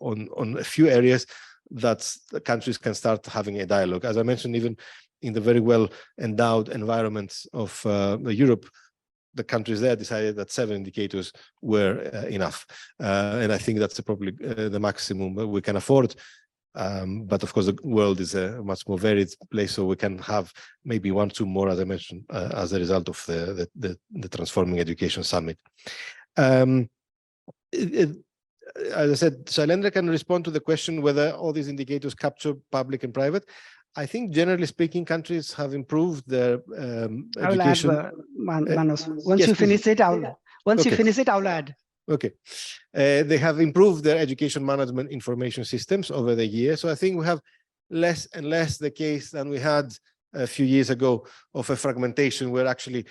on a few areas that the countries can start having a dialogue. As I mentioned, even in the very well endowed environment of Europe, the countries there decided that 7 indicators were enough. And I think that's probably the maximum we can afford. But of course, the world is a much more varied place, so we can have maybe 1, 2 more, as I mentioned, as a result of the Transforming Education Summit. As I said, Shailendra can respond to the question whether all these indicators capture public and private. I think generally speaking, countries have improved their education. I will add, Manos. Once yes, you please. finish it, you finish it, I'll add. Okay. They have improved their education management information systems over the years. So I think we have less and less the case than we had a few years ago of a fragmentation where actually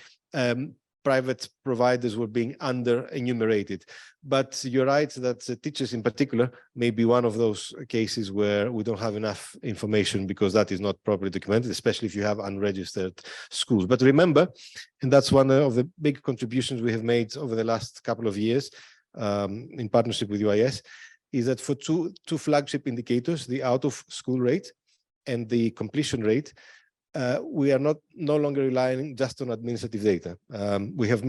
private providers were being under enumerated. But you're right that teachers in particular may be one of those cases where we don't have enough information because that is not properly documented, especially if you have unregistered schools. But remember, and that's one of the big contributions we have made over the last couple of years in partnership with UIS, is that for two flagship indicators, the out of school rate and the completion rate, we are no longer relying just on administrative data. We have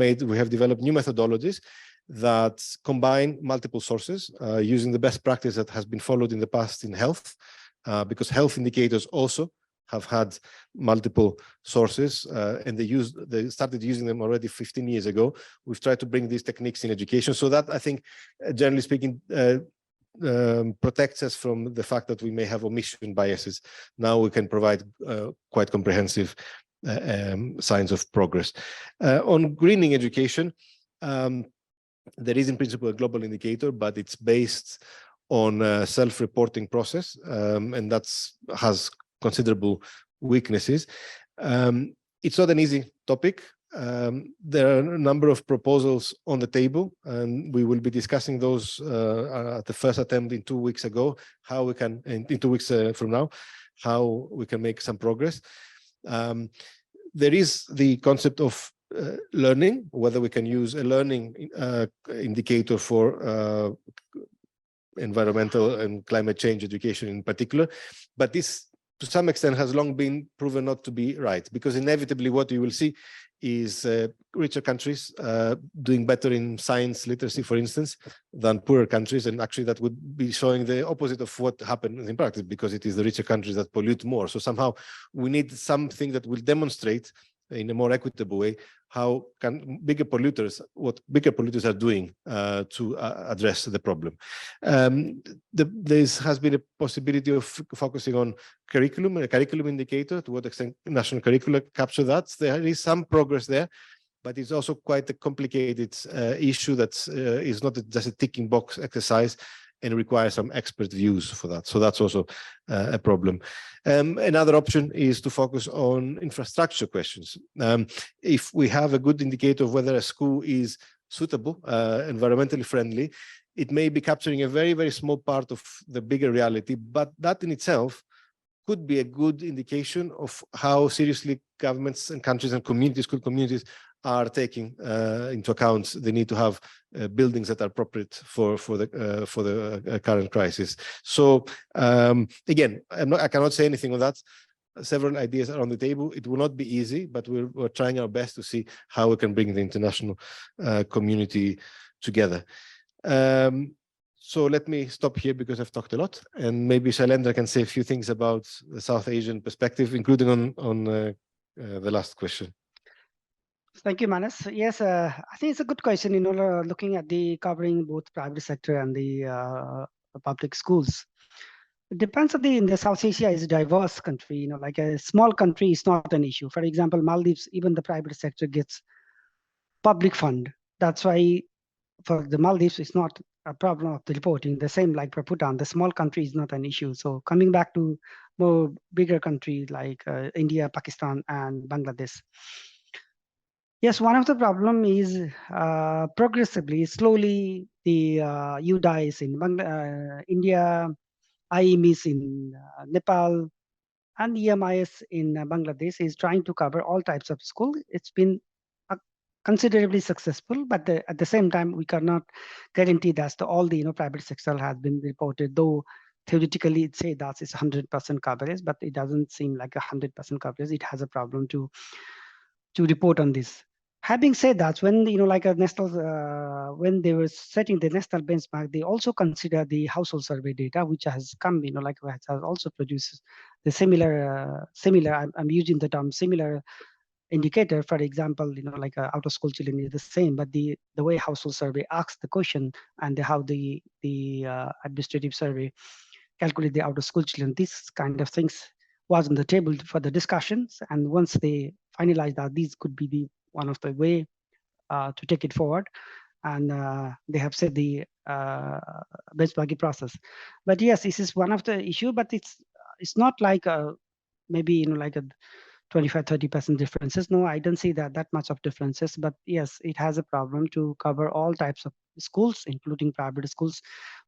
developed new methodologies that combine multiple sources using the best practice that has been followed in the past in health, because health indicators also have had multiple sources, and they started using them already 15 years ago. We've tried to bring these techniques in education, so that I think, generally speaking, protects us from the fact that we may have omission biases. Now we can provide quite comprehensive signs of progress. On greening education, there is in principle a global indicator, but it's based on a self-reporting process, and that has considerable weaknesses. It's not an easy topic. There are a number of proposals on the table, and we will be discussing those at the first attempt in 2 weeks ago, how we can, in 2 weeks from now, how we can make some progress. There is the concept of learning, whether we can use a learning indicator for environmental and climate change education in particular, but this to some extent has long been proven not to be right, because inevitably what you will see is richer countries doing better in science literacy, for instance, than poorer countries, and actually that would be showing the opposite of what happened in practice, because it is the richer countries that pollute more. So somehow we need something that will demonstrate in a more equitable way how bigger polluters are doing to address the problem. There has been a possibility of focusing on curriculum, a curriculum indicator, to what extent national curricula capture that. There is some progress there, but it's also quite a complicated issue that is not just a ticking box exercise and requires some expert views for that. So that's also a problem. Another option is to focus on infrastructure questions. If we have a good indicator of whether a school is suitable, environmentally friendly, it may be capturing a very, very small part of the bigger reality, but that in itself could be a good indication of how seriously governments and countries and communities, school communities, are taking into account the need to have buildings that are appropriate for the current crisis. So again, I cannot say anything on that. Several ideas are on the table. It will not be easy, but we're trying our best to see how we can bring the international community together. So let me stop here because I've talked a lot, and maybe Shailendra can say a few things about the South Asian perspective, including on the last question. Thank you, Manas. Yes, I think it's a good question, looking at covering both private sector and the public schools. It depends on in the South Asia is a diverse country, like a small country is not an issue. For example, Maldives, even the private sector gets public fund. That's why for the Maldives, it's not a problem of the reporting. The same like for Bhutan, the small country is not an issue. So coming back to more bigger countries like India, Pakistan, and Bangladesh. Yes, one of the problem is progressively, slowly, the UDIs in India, IEMIS in Nepal, and EMIS in Bangladesh is trying to cover all types of school. It's been considerably successful, but at the same time, we cannot guarantee that all the private sector has been reported, though theoretically it says that it's 100% coverage, but it doesn't seem like 100% coverage. It has a problem to report on this. Having said that, when like a national, when they were setting the national benchmark, they also consider the household survey data, which has come, like has also produced the similar. I'm using the term similar indicator. For example, like out of school children is the same, but the way household survey asks the question and how the administrative survey calculate the out of school children, these kind of things was on the table for the discussions. And once they finalized that, these could be the one of the way to take it forward. And they have said the benchmarking process. But yes, this is one of the issue, but it's not like maybe like a 25-30% differences. No, I don't see that much of differences. But yes, it has a problem to cover all types of schools, including private schools.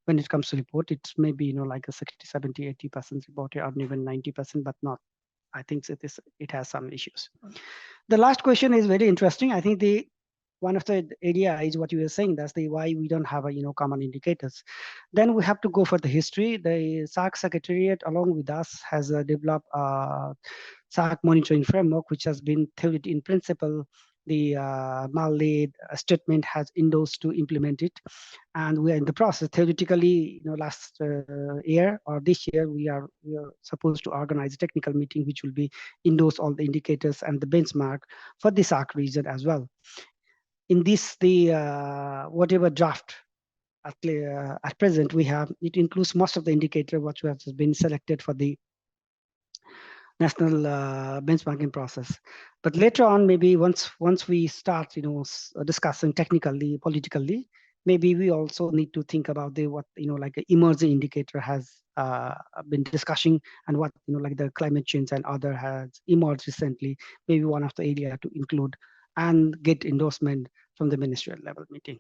When it comes to report, it's maybe like a 60, 70, 80% reported, or even 90%, but not. I think it has some issues. The last question is very interesting. I think one of the area is what you were saying. That's the why we don't have a common indicators. Then we have to go for the history. The SAARC Secretariat, along with us, has developed a SAARC monitoring framework, which has been theoretic in principle. The Mal-led statement has endorsed to implement it, and we are in the process. Theoretically, last year or this year, we are supposed to organize a technical meeting, which will be endorse all the indicators and the benchmark for the SAARC region as well. In this, the whatever draft at present we have, it includes most of the indicator which has been selected for the national benchmarking process. But later on, maybe once we start, discussing technically, politically, maybe we also need to think about what like an emerging indicator has been discussing, and what like the climate change and other has emerged recently. Maybe one of the area to include and get endorsement from the ministerial level meeting.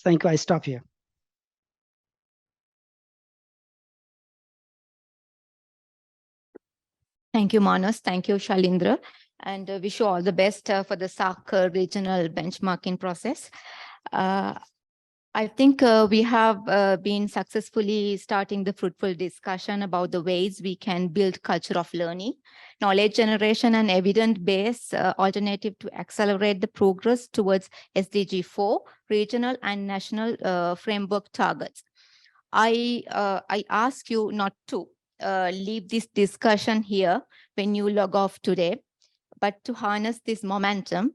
Thank you. I stop here. Thank you, Manas. Thank you, Shalindra. And wish you all the best for the SAARC regional benchmarking process. I think we have been successfully starting the fruitful discussion about the ways we can build culture of learning, knowledge generation, and evidence-based alternative to accelerate the progress towards SDG 4 regional and national framework targets. I ask you not to leave this discussion here when you log off today, but to harness this momentum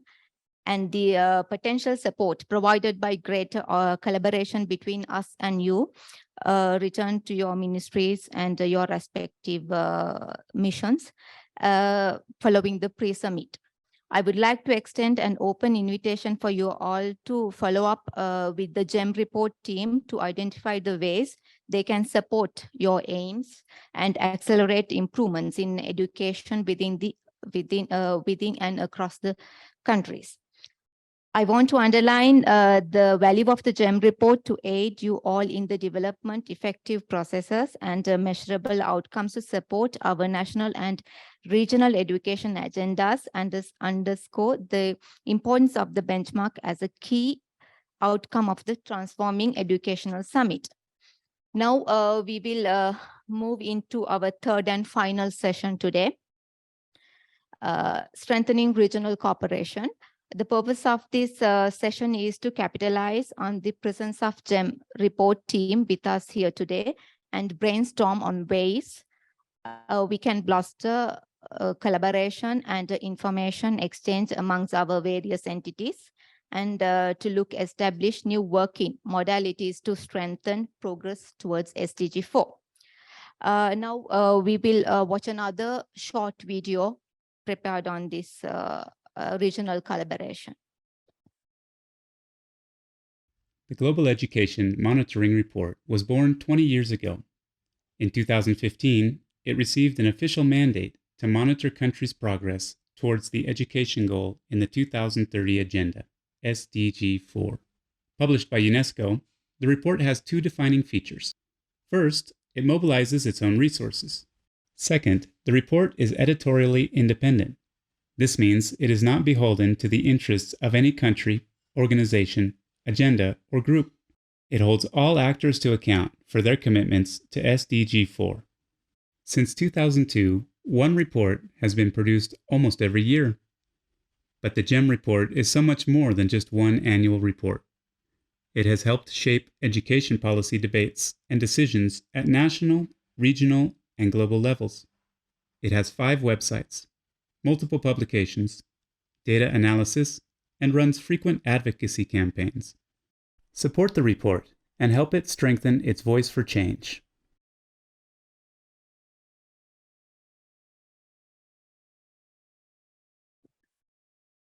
and the potential support provided by greater collaboration between us and you, return to your ministries and your respective missions following the pre-summit. I would like to extend an open invitation for you all to follow up with the GEM report team to identify the ways they can support your aims and accelerate improvements in education within and across the countries. I want to underline the value of the GEM report to aid you all in the development, effective processes, and measurable outcomes to support our national and regional education agendas, and underscore the importance of the benchmark as a key outcome of the Transforming Educational Summit. Now we will move into our third and final session today, strengthening regional cooperation. The purpose of this session is to capitalize on the presence of GEM report team with us here today and brainstorm on ways we can bolster collaboration and information exchange amongst our various entities, and to establish new working modalities to strengthen progress towards SDG 4. Now we will watch another short video prepared on this regional collaboration. The Global Education Monitoring Report was born 20 years ago. In 2015, it received an official mandate to monitor countries' progress towards the education goal in the 2030 Agenda, SDG 4. Published by UNESCO, the report has two defining features. First, it mobilizes its own resources. Second, the report is editorially independent. This means it is not beholden to the interests of any country, organization, agenda, or group. It holds all actors to account for their commitments to SDG 4. Since 2002, one report has been produced almost every year. But the GEM report is so much more than just one annual report. It has helped shape education policy debates and decisions at national, regional, and global levels. It has 5 websites, multiple publications, data analysis, and runs frequent advocacy campaigns. Support the report and help it strengthen its voice for change.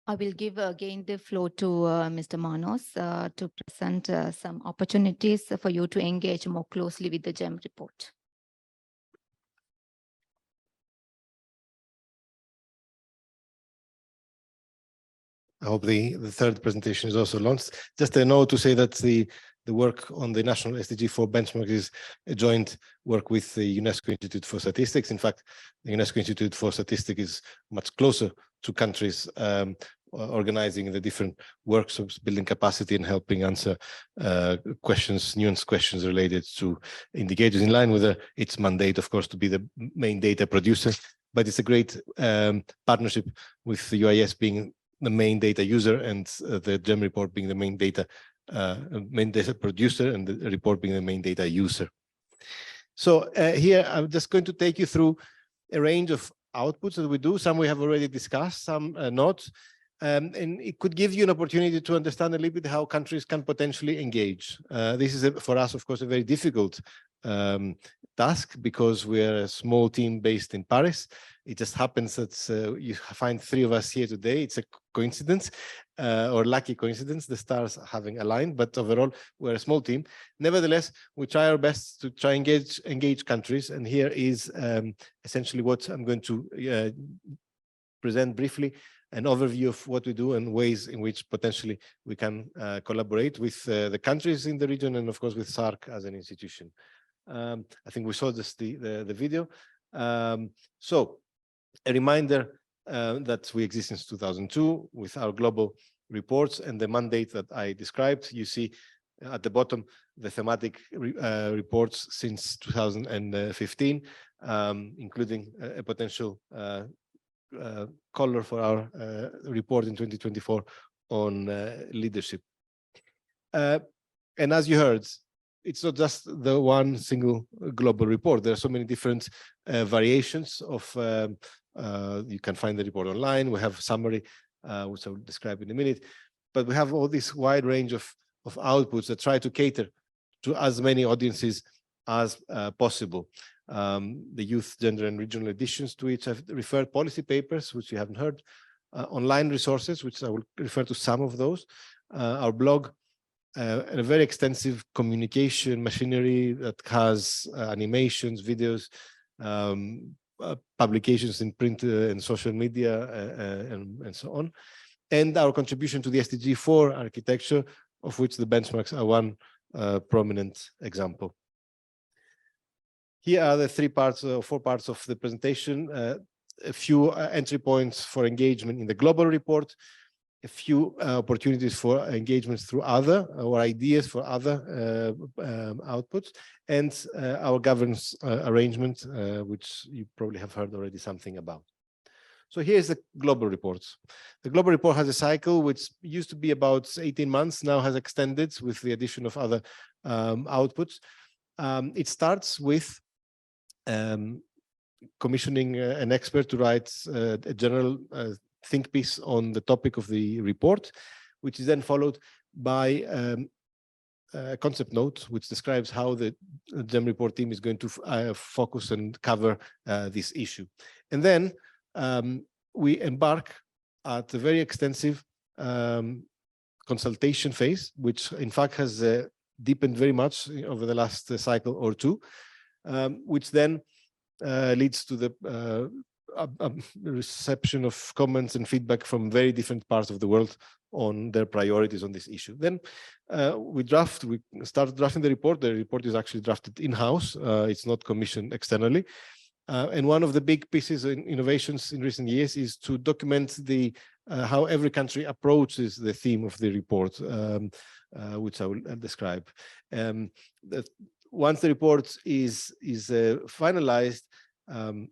I will give again the floor to Mr. Manos to present some opportunities for you to engage more closely with the GEM report. I hope the third presentation is also launched. Just a note to say that the work on the National SDG 4 benchmark is a joint work with the UNESCO Institute for Statistics. In fact, the UNESCO Institute for Statistics is much closer to countries, organizing the different workshops, building capacity and helping answer questions, nuanced questions related to indicators in line with its mandate, of course, to be the main data producer. But it's a great partnership with the UIS being the main data user and the GEM report being the main data producer and the report being the main data user. So here I'm just going to take you through a range of outputs that we do. Some we have already discussed, some not. And it could give you an opportunity to understand a little bit how countries can potentially engage. This is, for us, of course, a very difficult task because we're a small team based in Paris. It just happens that you find 3 of us here today. It's a coincidence or lucky coincidence, the stars having aligned, but overall we're a small team. Nevertheless, we try our best to try engage countries. And here is essentially what I'm going to present briefly, an overview of what we do and ways in which potentially we can collaborate with the countries in the region and of course with SAARC as an institution. I think we saw this the video. So a reminder that we exist since 2002 with our global reports and the mandate that I described. You see at the bottom the thematic reports since 2015, including a potential color for our report in 2024 on leadership. And as you heard, it's not just the one single global report. There are so many different variations of, you can find the report online. We have a summary, which I will describe in a minute, but we have all this wide range of outputs that try to cater to as many audiences as possible. The youth, gender and regional editions to which I've referred, policy papers, which you haven't heard, online resources, which I will refer to some of those, our blog, and a very extensive communication machinery that has animations, videos, publications in print and social media, and so on. And our contribution to the SDG 4 architecture, of which the benchmarks are one prominent example. Here are the 3 parts or 4 parts of the presentation. A few entry points for engagement in the global report, a few opportunities for engagements through other or ideas for other outputs, and our governance arrangement, which you probably have heard already something about. So here's the global report. The global report has a cycle which used to be about 18 months, now has extended with the addition of other outputs. It starts with commissioning an expert to write a general think piece on the topic of the report, which is then followed by a concept note, which describes how the GEM report team is going to focus and cover this issue. And then we embark at a very extensive consultation phase, which in fact has deepened very much over the last cycle or 2, which then leads to the reception of comments and feedback from very different parts of the world on their priorities on this issue. Then we start drafting the report. The report is actually drafted in-house. It's not commissioned externally. And one of the big pieces in innovations in recent years is to document how every country approaches the theme of the report, which I will describe. Once the report is finalized,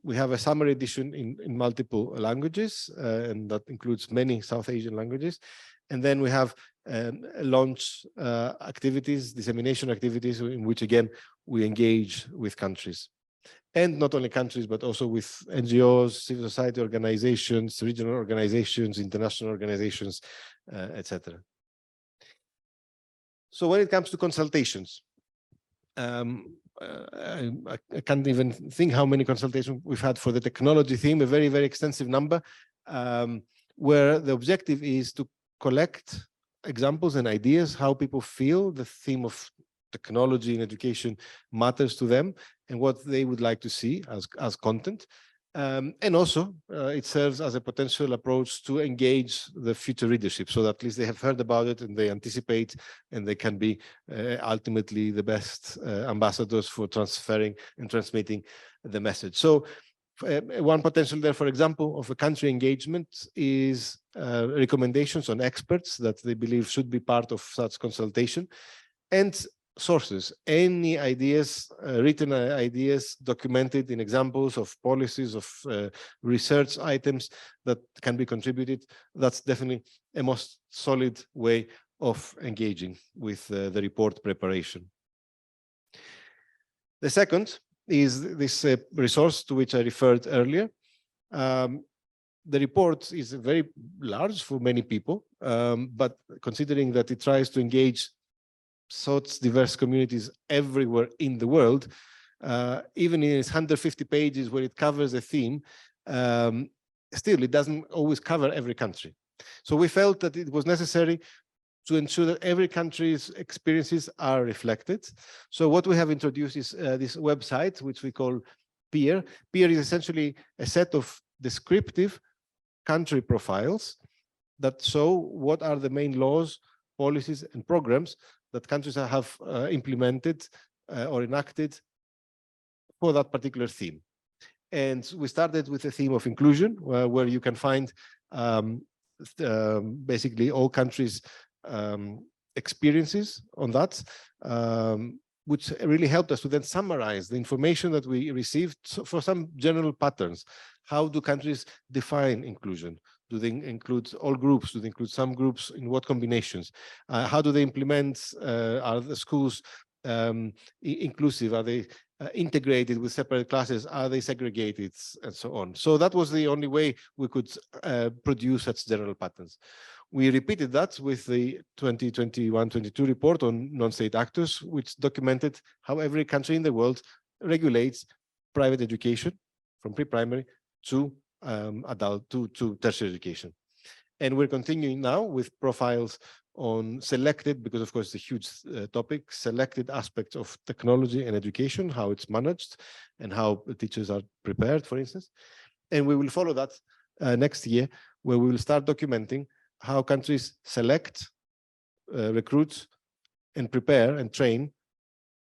We have a summary edition in multiple languages, and that includes many South Asian languages. And then we have launch activities, dissemination activities, in which again we engage with countries. And not only countries, but also with NGOs, civil society organizations, regional organizations, international organizations, etc. So when it comes to consultations, I can't even think how many consultations we've had for the technology theme, a very, very extensive number, where the objective is to collect examples and ideas, how people feel the theme of technology in education matters to them and what they would like to see as content. And also it serves as a potential approach to engage the future readership, so that at least they have heard about it and they anticipate, and they can be ultimately the best ambassadors for transferring and transmitting the message. So one potential there, for example, of a country engagement is recommendations on experts that they believe should be part of such consultation, and sources, any ideas, written ideas documented in examples of policies, of research items that can be contributed. That's definitely a most solid way of engaging with the report preparation. The second is this resource to which I referred earlier. The report is very large for many people, but considering that it tries to engage such diverse communities everywhere in the world, even in its 150 pages where it covers a theme, still it doesn't always cover every country. So we felt that it was necessary to ensure that every country's experiences are reflected. So what we have introduced is this website, which we call PEER. PEER is essentially a set of descriptive country profiles that show what are the main laws, policies, and programs that countries have implemented or enacted for that particular theme. And we started with the theme of inclusion, where you can find basically all countries' experiences on that, which really helped us to then summarize the information that we received for some general patterns. How do countries define inclusion? Do they include all groups? Do they include some groups? In what combinations? How do they implement? Are the schools inclusive? Are they integrated with separate classes? Are they segregated? And so on. So that was the only way we could produce such general patterns. We repeated that with the 2021-22 report on non-state actors, which documented how every country in the world regulates private education from pre-primary to adult to tertiary education. And we're continuing now with profiles on selected, because of course it's a huge topic, selected aspects of technology and education, how it's managed and how the teachers are prepared, for instance. And we will follow that next year, where we will start documenting how countries select, recruit, and prepare and train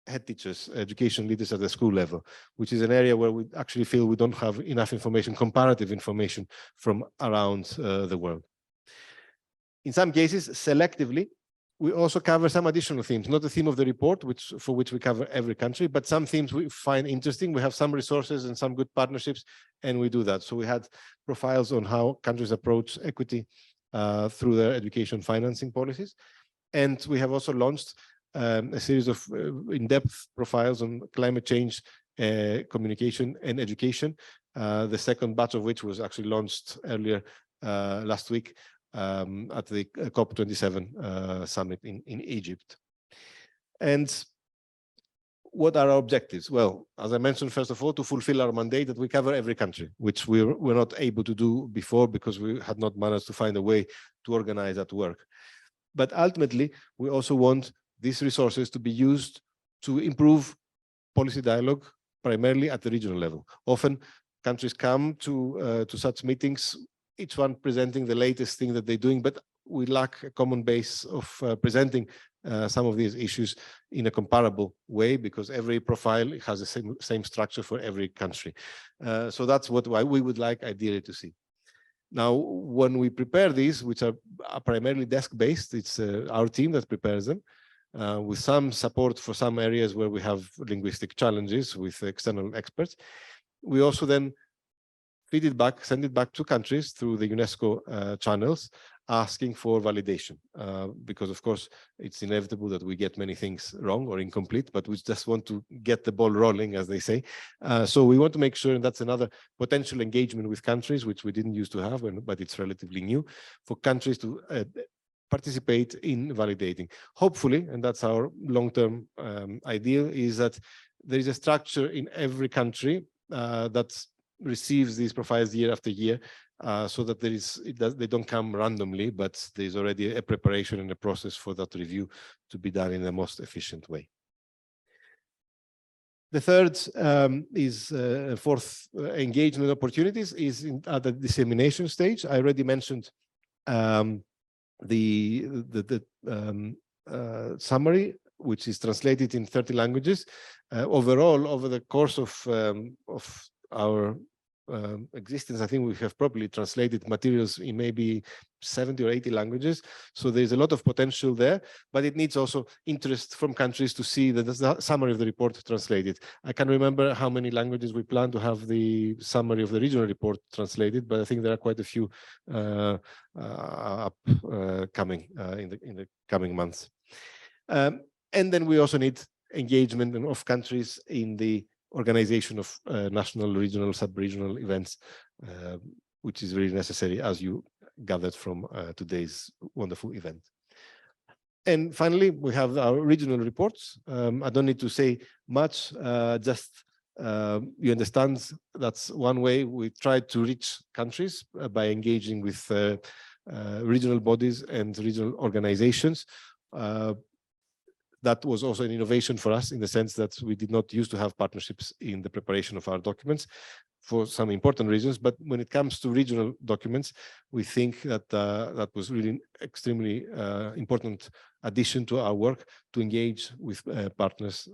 head teachers, education leaders at the school level, which is an area where we actually feel we don't have enough information, comparative information from around the world. In some cases, selectively, we also cover some additional themes, not the theme of the report, for which we cover every country, but some themes we find interesting. We have some resources and some good partnerships, and we do that. So we had profiles on how countries approach equity through their education financing policies. And we have also launched a series of in-depth profiles on climate change, communication, and education. The second batch of which was actually launched earlier last week at the COP27 summit in Egypt. And what are our objectives? Well, as I mentioned, first of all, to fulfill our mandate that we cover every country, which we were not able to do before because we had not managed to find a way to organize that work. But ultimately, we also want these resources to be used to improve policy dialogue, primarily at the regional level. Often, countries come to such meetings, each one presenting the latest thing that they're doing, but we lack a common base of presenting some of these issues in a comparable way, because every profile has the same structure for every country. So that's why we would like ideally to see. Now, when we prepare these, which are primarily desk-based, it's our team that prepares them, with some support for some areas where we have linguistic challenges with external experts. we also then feed it back, send it back to countries through the UNESCO channels, asking for validation, because of course it's inevitable that we get many things wrong or incomplete, but we just want to get the ball rolling, as they say. So we want to make sure, and that's another potential engagement with countries, which we didn't used to have, but it's relatively new, for countries to participate in validating. Hopefully, and that's our long-term ideal, is that there is a structure in every country that receives these profiles year after year, so that they don't come randomly, but there's already a preparation and a process for that review to be done in the most efficient way. The third fourth engagement opportunities is at the dissemination stage. I already mentioned the summary, which is translated in 30 languages. Overall, over the course of our existence, I think we have probably translated materials in maybe 70 or 80 languages. So there's a lot of potential there, but it needs also interest from countries to see the summary of the report translated. I can't remember how many languages we plan to have the summary of the regional report translated, but I think there are quite a few coming in the coming months. And then we also need engagement of countries in the organization of national, regional, sub-regional events, which is really necessary, as you gathered from today's wonderful event. And finally, we have our regional reports. I don't need to say much, just you understand that's one way we try to reach countries by engaging with regional bodies and regional organizations. That was also an innovation for us, in the sense that we did not used to have partnerships in the preparation of our documents for some important reasons. But when it comes to regional documents, we think that that was really extremely important addition to our work, to engage with partners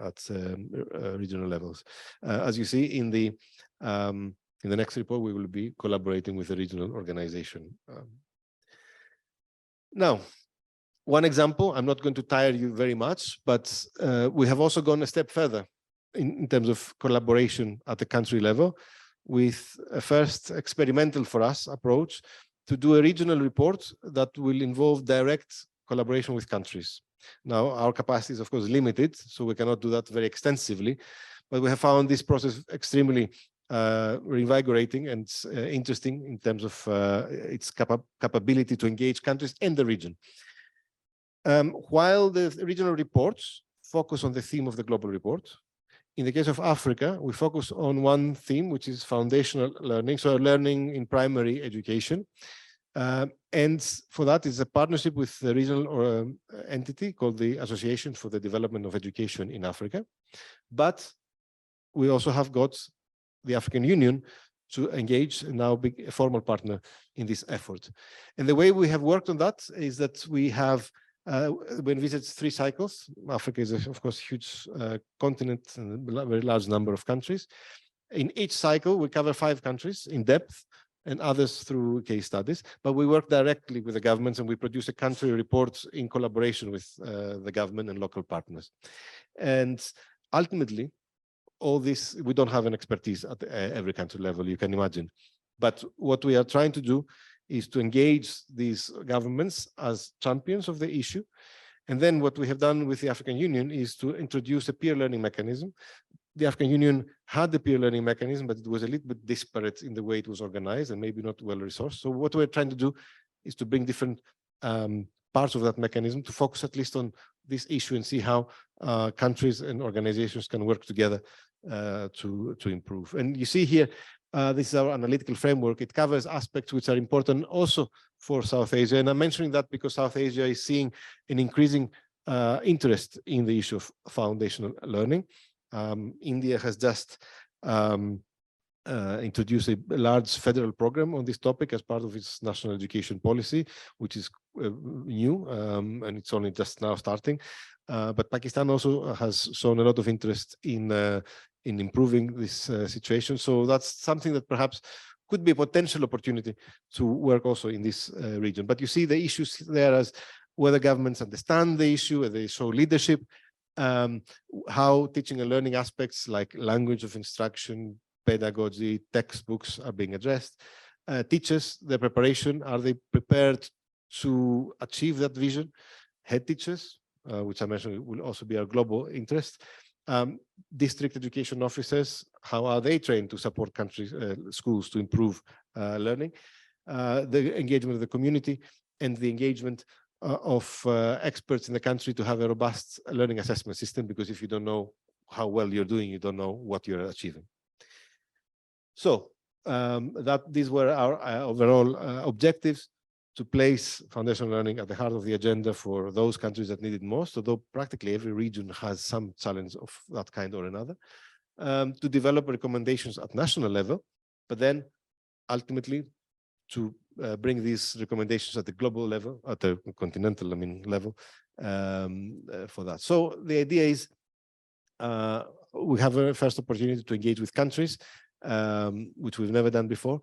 at regional levels. As you see in the next report, we will be collaborating with a regional organization. Now, one example, I'm not going to tire you very much, but we have also gone a step further in terms of collaboration at the country level, with a first experimental for us approach to do a regional report that will involve direct collaboration with countries. Now, our capacity is, of course, limited, so we cannot do that very extensively, but we have found this process extremely reinvigorating and interesting in terms of its capability to engage countries and the region. While the regional reports focus on the theme of the global report, in the case of Africa, we focus on one theme, which is foundational learning, so learning in primary education. And for that is a partnership with the regional entity called the Association for the Development of Education in Africa. But we also have got the African Union to engage and now be a formal partner in this effort. And the way we have worked on that is that we have when visits 3 cycles. Africa is, of course, a huge continent and a very large number of countries. In each cycle, we cover 5 countries in depth and others through case studies, but we work directly with the governments and we produce a country report in collaboration with the government and local partners. And ultimately, all this, we don't have an expertise at every country level, you can imagine. But what we are trying to do is to engage these governments as champions of the issue. And then what we have done with the African Union is to introduce a peer learning mechanism. The African Union had the peer learning mechanism, but it was a little bit disparate in the way it was organized and maybe not well resourced. So what we're trying to do is to bring different parts of that mechanism to focus at least on this issue and see how countries and organizations can work together to improve. And you see here, this is our analytical framework. It covers aspects which are important also for South Asia. And I'm mentioning that because South Asia is seeing an increasing interest in the issue of foundational learning. India has just introduced a large federal program on this topic as part of its national education policy, which is new and it's only just now starting. But Pakistan also has shown a lot of interest in improving this situation. So that's something that perhaps could be a potential opportunity to work also in this region. But you see the issues there as whether governments understand the issue, whether they show leadership, how teaching and learning aspects like language of instruction, pedagogy, textbooks are being addressed. Teachers, their preparation, are they prepared to achieve that vision? Head teachers, which I mentioned will also be our global interest. District education officers, how are they trained to support countries, schools to improve learning? The engagement of the community and the engagement of experts in the country to have a robust learning assessment system, because if you don't know how well you're doing, you don't know what you're achieving. So these were our overall objectives: to place foundational learning at the heart of the agenda for those countries that need it most, although practically every region has some challenge of that kind or another, to develop recommendations at national level, but then ultimately to bring these recommendations at the global level, at the continental, level for that. So the idea is we have a first opportunity to engage with countries, which we've never done before.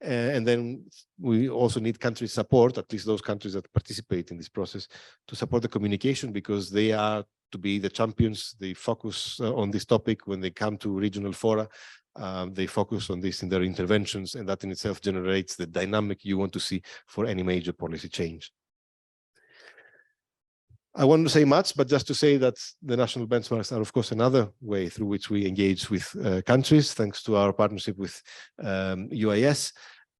And then we also need country support, at least those countries that participate in this process, to support the communication, because they are to be the champions. They focus on this topic when they come to regional fora. They focus on this in their interventions, and that in itself generates the dynamic you want to see for any major policy change. I won't say much, but just to say that the national benchmarks are, of course, another way through which we engage with countries, thanks to our partnership with UIS.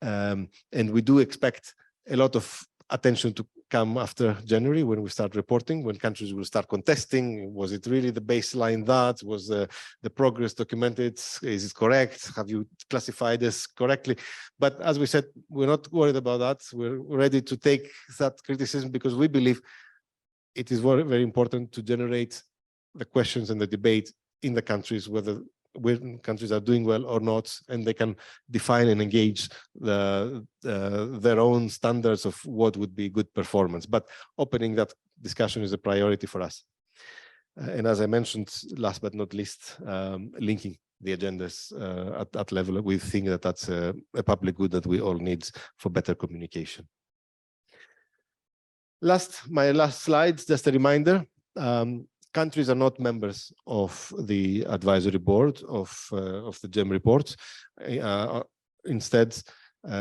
And we do expect a lot of attention to come after January, when we start reporting, when countries will start contesting. Was it really the baseline that? Was the progress documented? Is it correct? Have you classified this correctly? But as we said, we're not worried about that. We're ready to take that criticism, because we believe it is very, very important to generate the questions and the debate in the countries, whether countries are doing well or not, and they can define and engage their own standards of what would be good performance. But opening that discussion is a priority for us. And as I mentioned, last but not least, linking the agendas at that level. We think that that's a public good that we all need for better communication. My last slide, just a reminder. Countries are not members of the advisory board of the GEM report. Instead,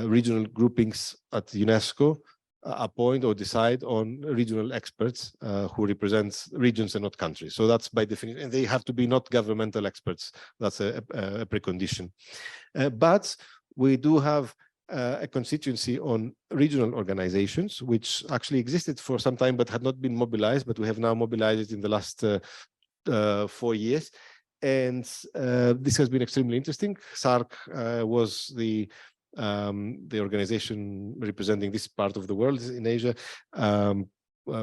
regional groupings at UNESCO appoint or decide on regional experts who represent regions and not countries. So that's by definition, and they have to be not governmental experts. That's a precondition. But we do have a constituency on regional organizations, which actually existed for some time but had not been mobilized, but we have now mobilized it in the last 4 years. And this has been extremely interesting. SAARC was the organization representing this part of the world in Asia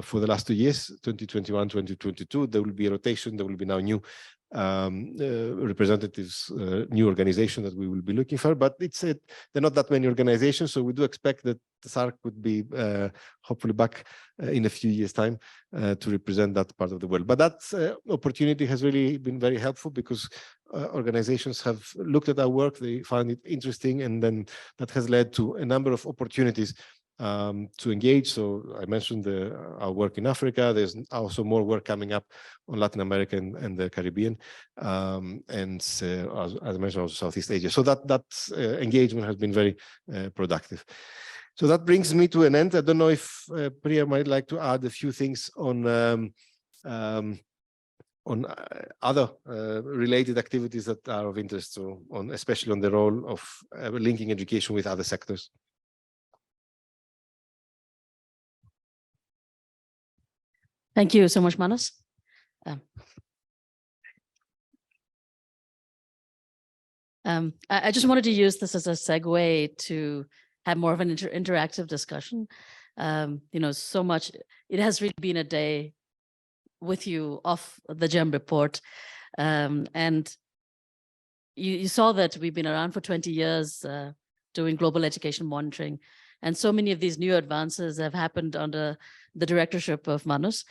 for the last 2 years, 2021, 2022. There will be a rotation. There will be now new representatives, new organization that we will be looking for, but there are not that many organizations, so we do expect that the SAARC would be hopefully back in a few years' time to represent that part of the world. But that opportunity has really been very helpful, because organizations have looked at our work, they found it interesting, and then that has led to a number of opportunities to engage. So I mentioned our work in Africa. There's also more work coming up on Latin America and the Caribbean, and as I mentioned, also Southeast Asia. So that engagement has been very productive. So that brings me to an end. I don't know if Priya might like to add a few things on other related activities that are of interest, so especially on the role of linking education with other sectors. Thank you so much, Manos. I just wanted to use this as a segue to have more of an interactive discussion. So much, it has really been a day with you off the GEM report. And you saw that we've been around for 20 years doing global education monitoring. And so many of these new advances have happened under the directorship of Manos,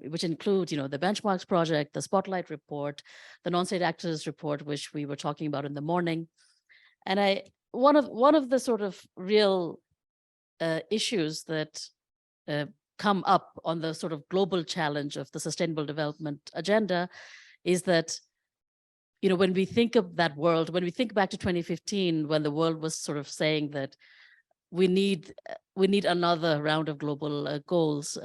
which include, the benchmarks project, the spotlight report, the non-state actors report, which we were talking about in the morning. And one of the sort of real issues that come up on the sort of global challenge of the Sustainable Development Agenda is that when we think of that world, when we think back to 2015, when the world was sort of saying that we need another round of global goals,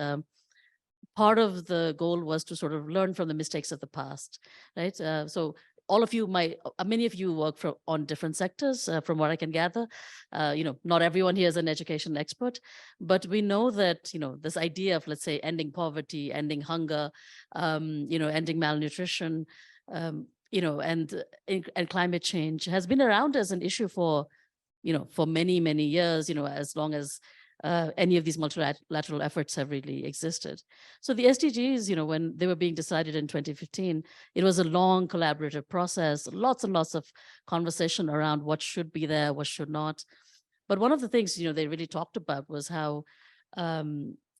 part of the goal was to sort of learn from the mistakes of the past, right? So all of you many of you work on different sectors, from what I can gather. Not everyone here is an education expert, but we know that, this idea of, let's say, ending poverty, ending hunger, ending malnutrition, and climate change has been around as an issue for many, many years, as long as any of these multilateral efforts have really existed. So the SDGs, when they were being decided in 2015, it was a long collaborative process, lots and lots of conversation around what should be there, what should not. But one of the things, they really talked about was how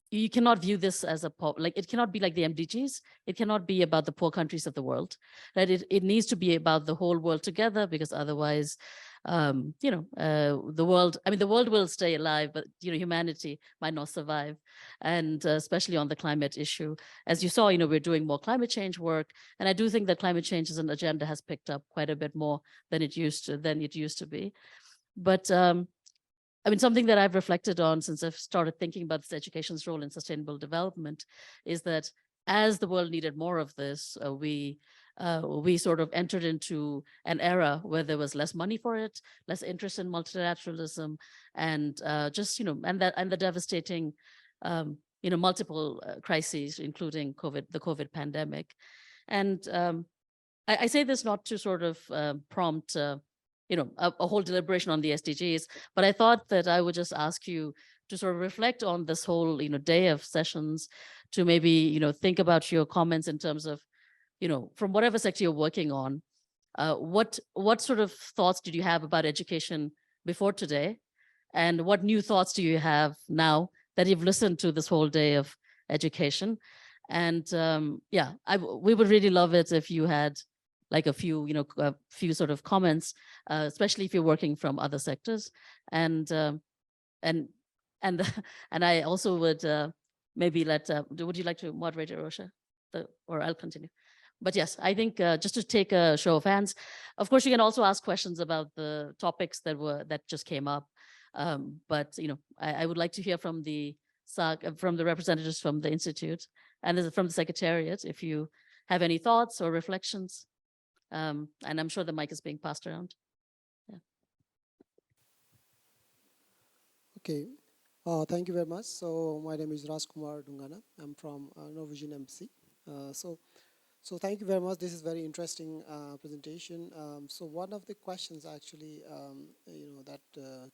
you cannot view this as it cannot be like the MDGs. It cannot be about the poor countries of the world, right? It needs to be about the whole world together, because otherwise, the world will stay alive, but humanity might not survive. And especially on the climate issue, as you saw, we're doing more climate change work, and I do think that climate change as an agenda has picked up quite a bit more than it used to be. But something that I've reflected on since I've started thinking about this education's role in sustainable development is that as the world needed more of this, we sort of entered into an era where there was less money for it, less interest in multilateralism, and and the devastating, multiple crises, including the COVID pandemic. And I say this not to sort of prompt, a whole deliberation on the SDGs, but I thought that I would just ask you to sort of reflect on this whole, day of sessions, to maybe, think about your comments in terms of, from whatever sector you're working on, what sort of thoughts did you have about education before today? And what new thoughts do you have now that you've listened to this whole day of education? And we would really love it if you had like a few sort of comments, especially if you're working from other sectors. And I also would maybe would you like to moderate it, Rosha? Or I'll continue. But yes, I think just to take a show of hands, of course, you can also ask questions about the topics that just came up. But I would like to hear from the SAARC, from the representatives from the Institute and from the Secretariat, if you have any thoughts or reflections. And I'm sure the mic is being passed around. Yeah. Okay. Thank you very much. So my name is Rajkumar Dungana. I'm from Norwegian Embassy. So thank you very much. This is very interesting presentation. So one of the questions actually, that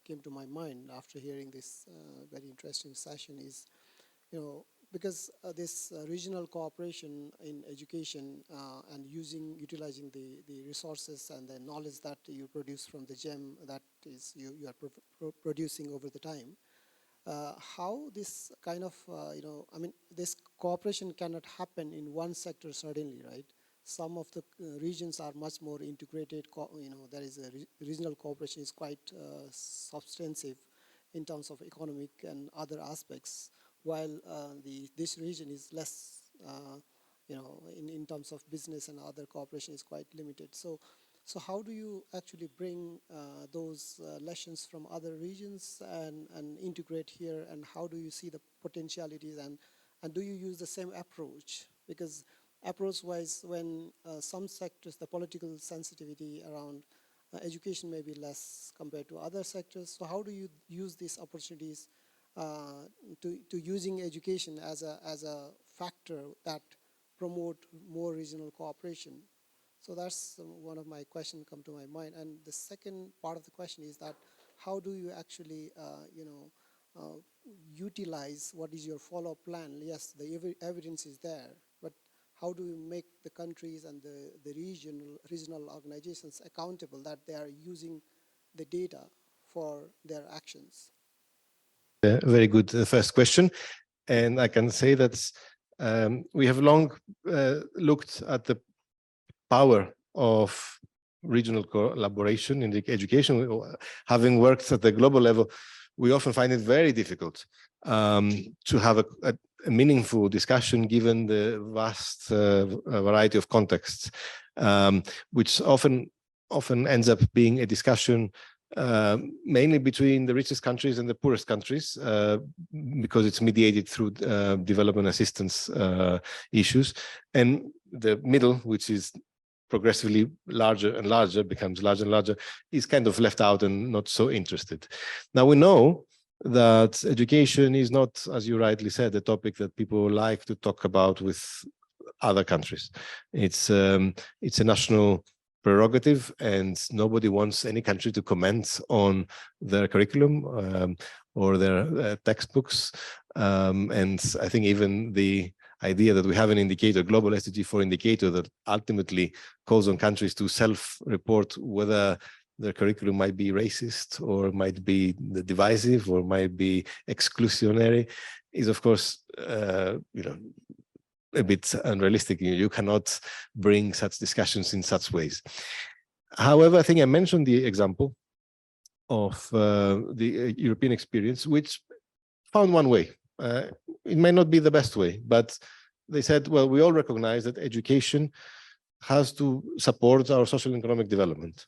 came to my mind after hearing this very interesting session is, because this regional cooperation in education and utilizing the resources and the knowledge that you produce from the gem that is you are producing over the time, how this kind of, this cooperation cannot happen in one sector certainly, right? Some of the regions are much more integrated, there is a regional cooperation is quite substantive in terms of economic and other aspects, while this region is less, in terms of business and other cooperation is quite limited. So how do you actually bring those lessons from other regions and integrate here, and how do you see the potentialities, and do you use the same approach? Because approach-wise, when some sectors, the political sensitivity around education may be less compared to other sectors, so how do you use these opportunities to using education as a factor that promote more regional cooperation? So that's one of my questions come to my mind. And the second part of the question is that how do you actually, utilize what is your follow-up plan? Yes, the evidence is there, but how do you make the countries and the regional organizations accountable that they are using the data for their actions? A very good first question. And I can say that we have long looked at the power of regional collaboration in the education. Having worked at the global level, we often find it very difficult to have a meaningful discussion given the vast variety of contexts. which often ends up being a discussion mainly between the richest countries and the poorest countries, because it's mediated through development assistance issues, and the middle, which is progressively larger and larger, becomes larger and larger, is kind of left out and not so interested. Now we know that education is not, as you rightly said, a topic that people like to talk about with other countries. It's a national prerogative, and nobody wants any country to comment on their curriculum or their textbooks. And I think even the idea that we have an indicator, global SDG 4 indicator, that ultimately calls on countries to self-report whether their curriculum might be racist or might be divisive or might be exclusionary, is of course, a bit unrealistic. You cannot bring such discussions in such ways. However, I think I mentioned the example of the European experience, which found one way. It may not be the best way, but they said, well, we all recognize that education has to support our social and economic development.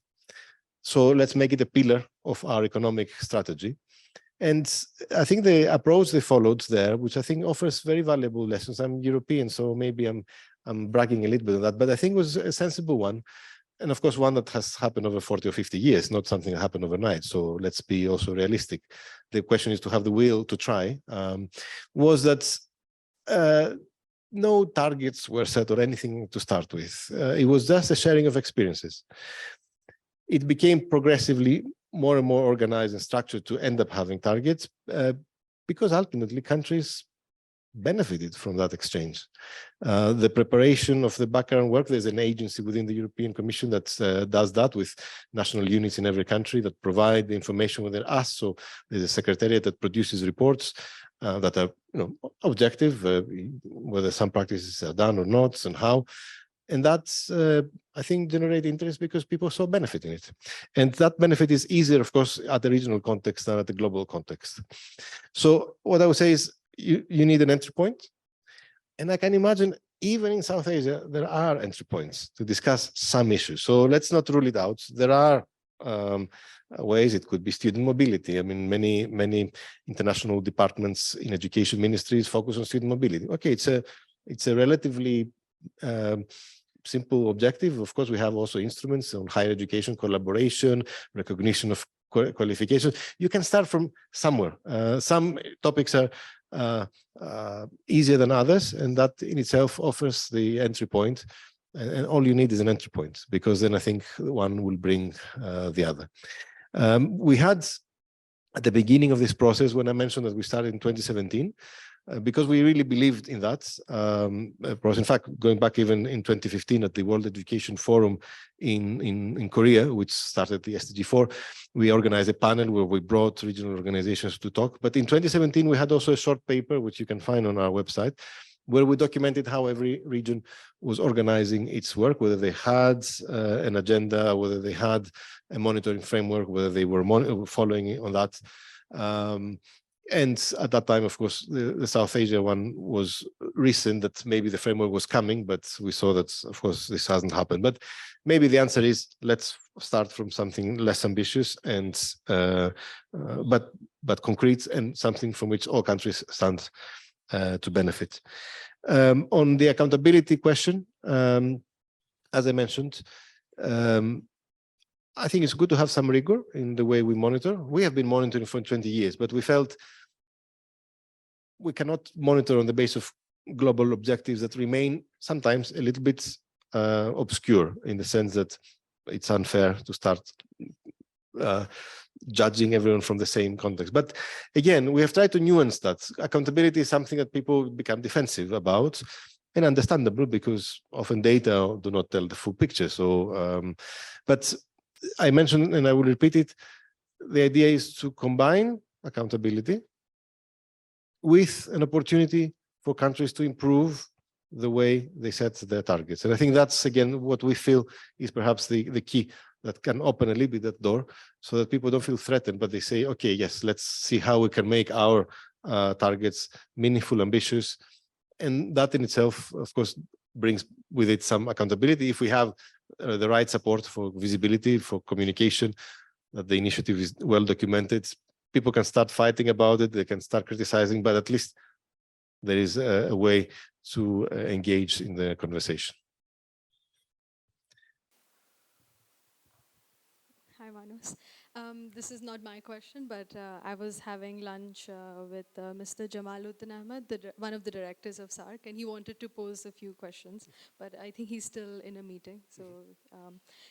So let's make it a pillar of our economic strategy. And I think the approach they followed there, which I think offers very valuable lessons. I'm European, so maybe I'm bragging a little bit on that, but I think it was a sensible one. And of course, one that has happened over 40 or 50 years, not something that happened overnight. So let's be also realistic. The question is to have the will to try, was that no targets were set or anything to start with. It was just a sharing of experiences. It became progressively more and more organized and structured to end up having targets, because ultimately countries benefited from that exchange. The preparation of the background work, there's an agency within the European Commission that does that with national units in every country that provide the information when they're asked. So there's a secretariat that produces reports that are objective, whether some practices are done or not and how. And that's, I think, generate interest because people saw benefit in it. And that benefit is easier, of course, at the regional context than at the global context. So what I would say is you need an entry point. And I can imagine even in South Asia, there are entry points to discuss some issues. So let's not rule it out. There are ways. It could be student mobility. I mean, many international departments in education ministries focus on student mobility. Okay, it's a relatively simple objective. Of course, we have also instruments on higher education, collaboration, recognition of qualifications. You can start from somewhere. Some topics are easier than others, and that in itself offers the entry point. And all you need is an entry point, because then I think one will bring the other. We had, at the beginning of this process, when I mentioned that we started in 2017, because we really believed in that process. In fact, going back even in 2015 at the World Education Forum in Korea, which started the SDG 4, we organized a panel where we brought regional organizations to talk. But in 2017, we had also a short paper, which you can find on our website, where we documented how every region was organizing its work, whether they had an agenda, whether they had a monitoring framework, whether they were following on that. And at that time, of course, the South Asia one was recent, that maybe the framework was coming, but we saw that, of course, this hasn't happened. But maybe the answer is, let's start from something less ambitious and but concrete, and something from which all countries stand to benefit. On the accountability question, as I mentioned, I think it's good to have some rigor in the way we monitor. We have been monitoring for 20 years, but we felt we cannot monitor on the basis of global objectives that remain sometimes a little bit obscure, in the sense that it's unfair to start judging everyone from the same context. But again, we have tried to nuance that. Accountability is something that people become defensive about, and understandable, because often data do not tell the full picture. So, but I mentioned, and I will repeat it, the idea is to combine accountability with an opportunity for countries to improve the way they set their targets. And I think that's, again, what we feel is perhaps the key that can open a little bit that door, so that people don't feel threatened, but they say, okay, yes, let's see how we can make our targets meaningful, ambitious. And that in itself, of course, brings with it some accountability. If we have the right support for visibility, for communication, that the initiative is well documented. People can start fighting about it, they can start criticizing, but at least there is a way to engage in the conversation. Hi, Manus. This is not my question, but I was having lunch with Mr. Jamaluddin Ahmed, one of the directors of SAARC, and he wanted to pose a few questions, but I think he's still in a meeting. So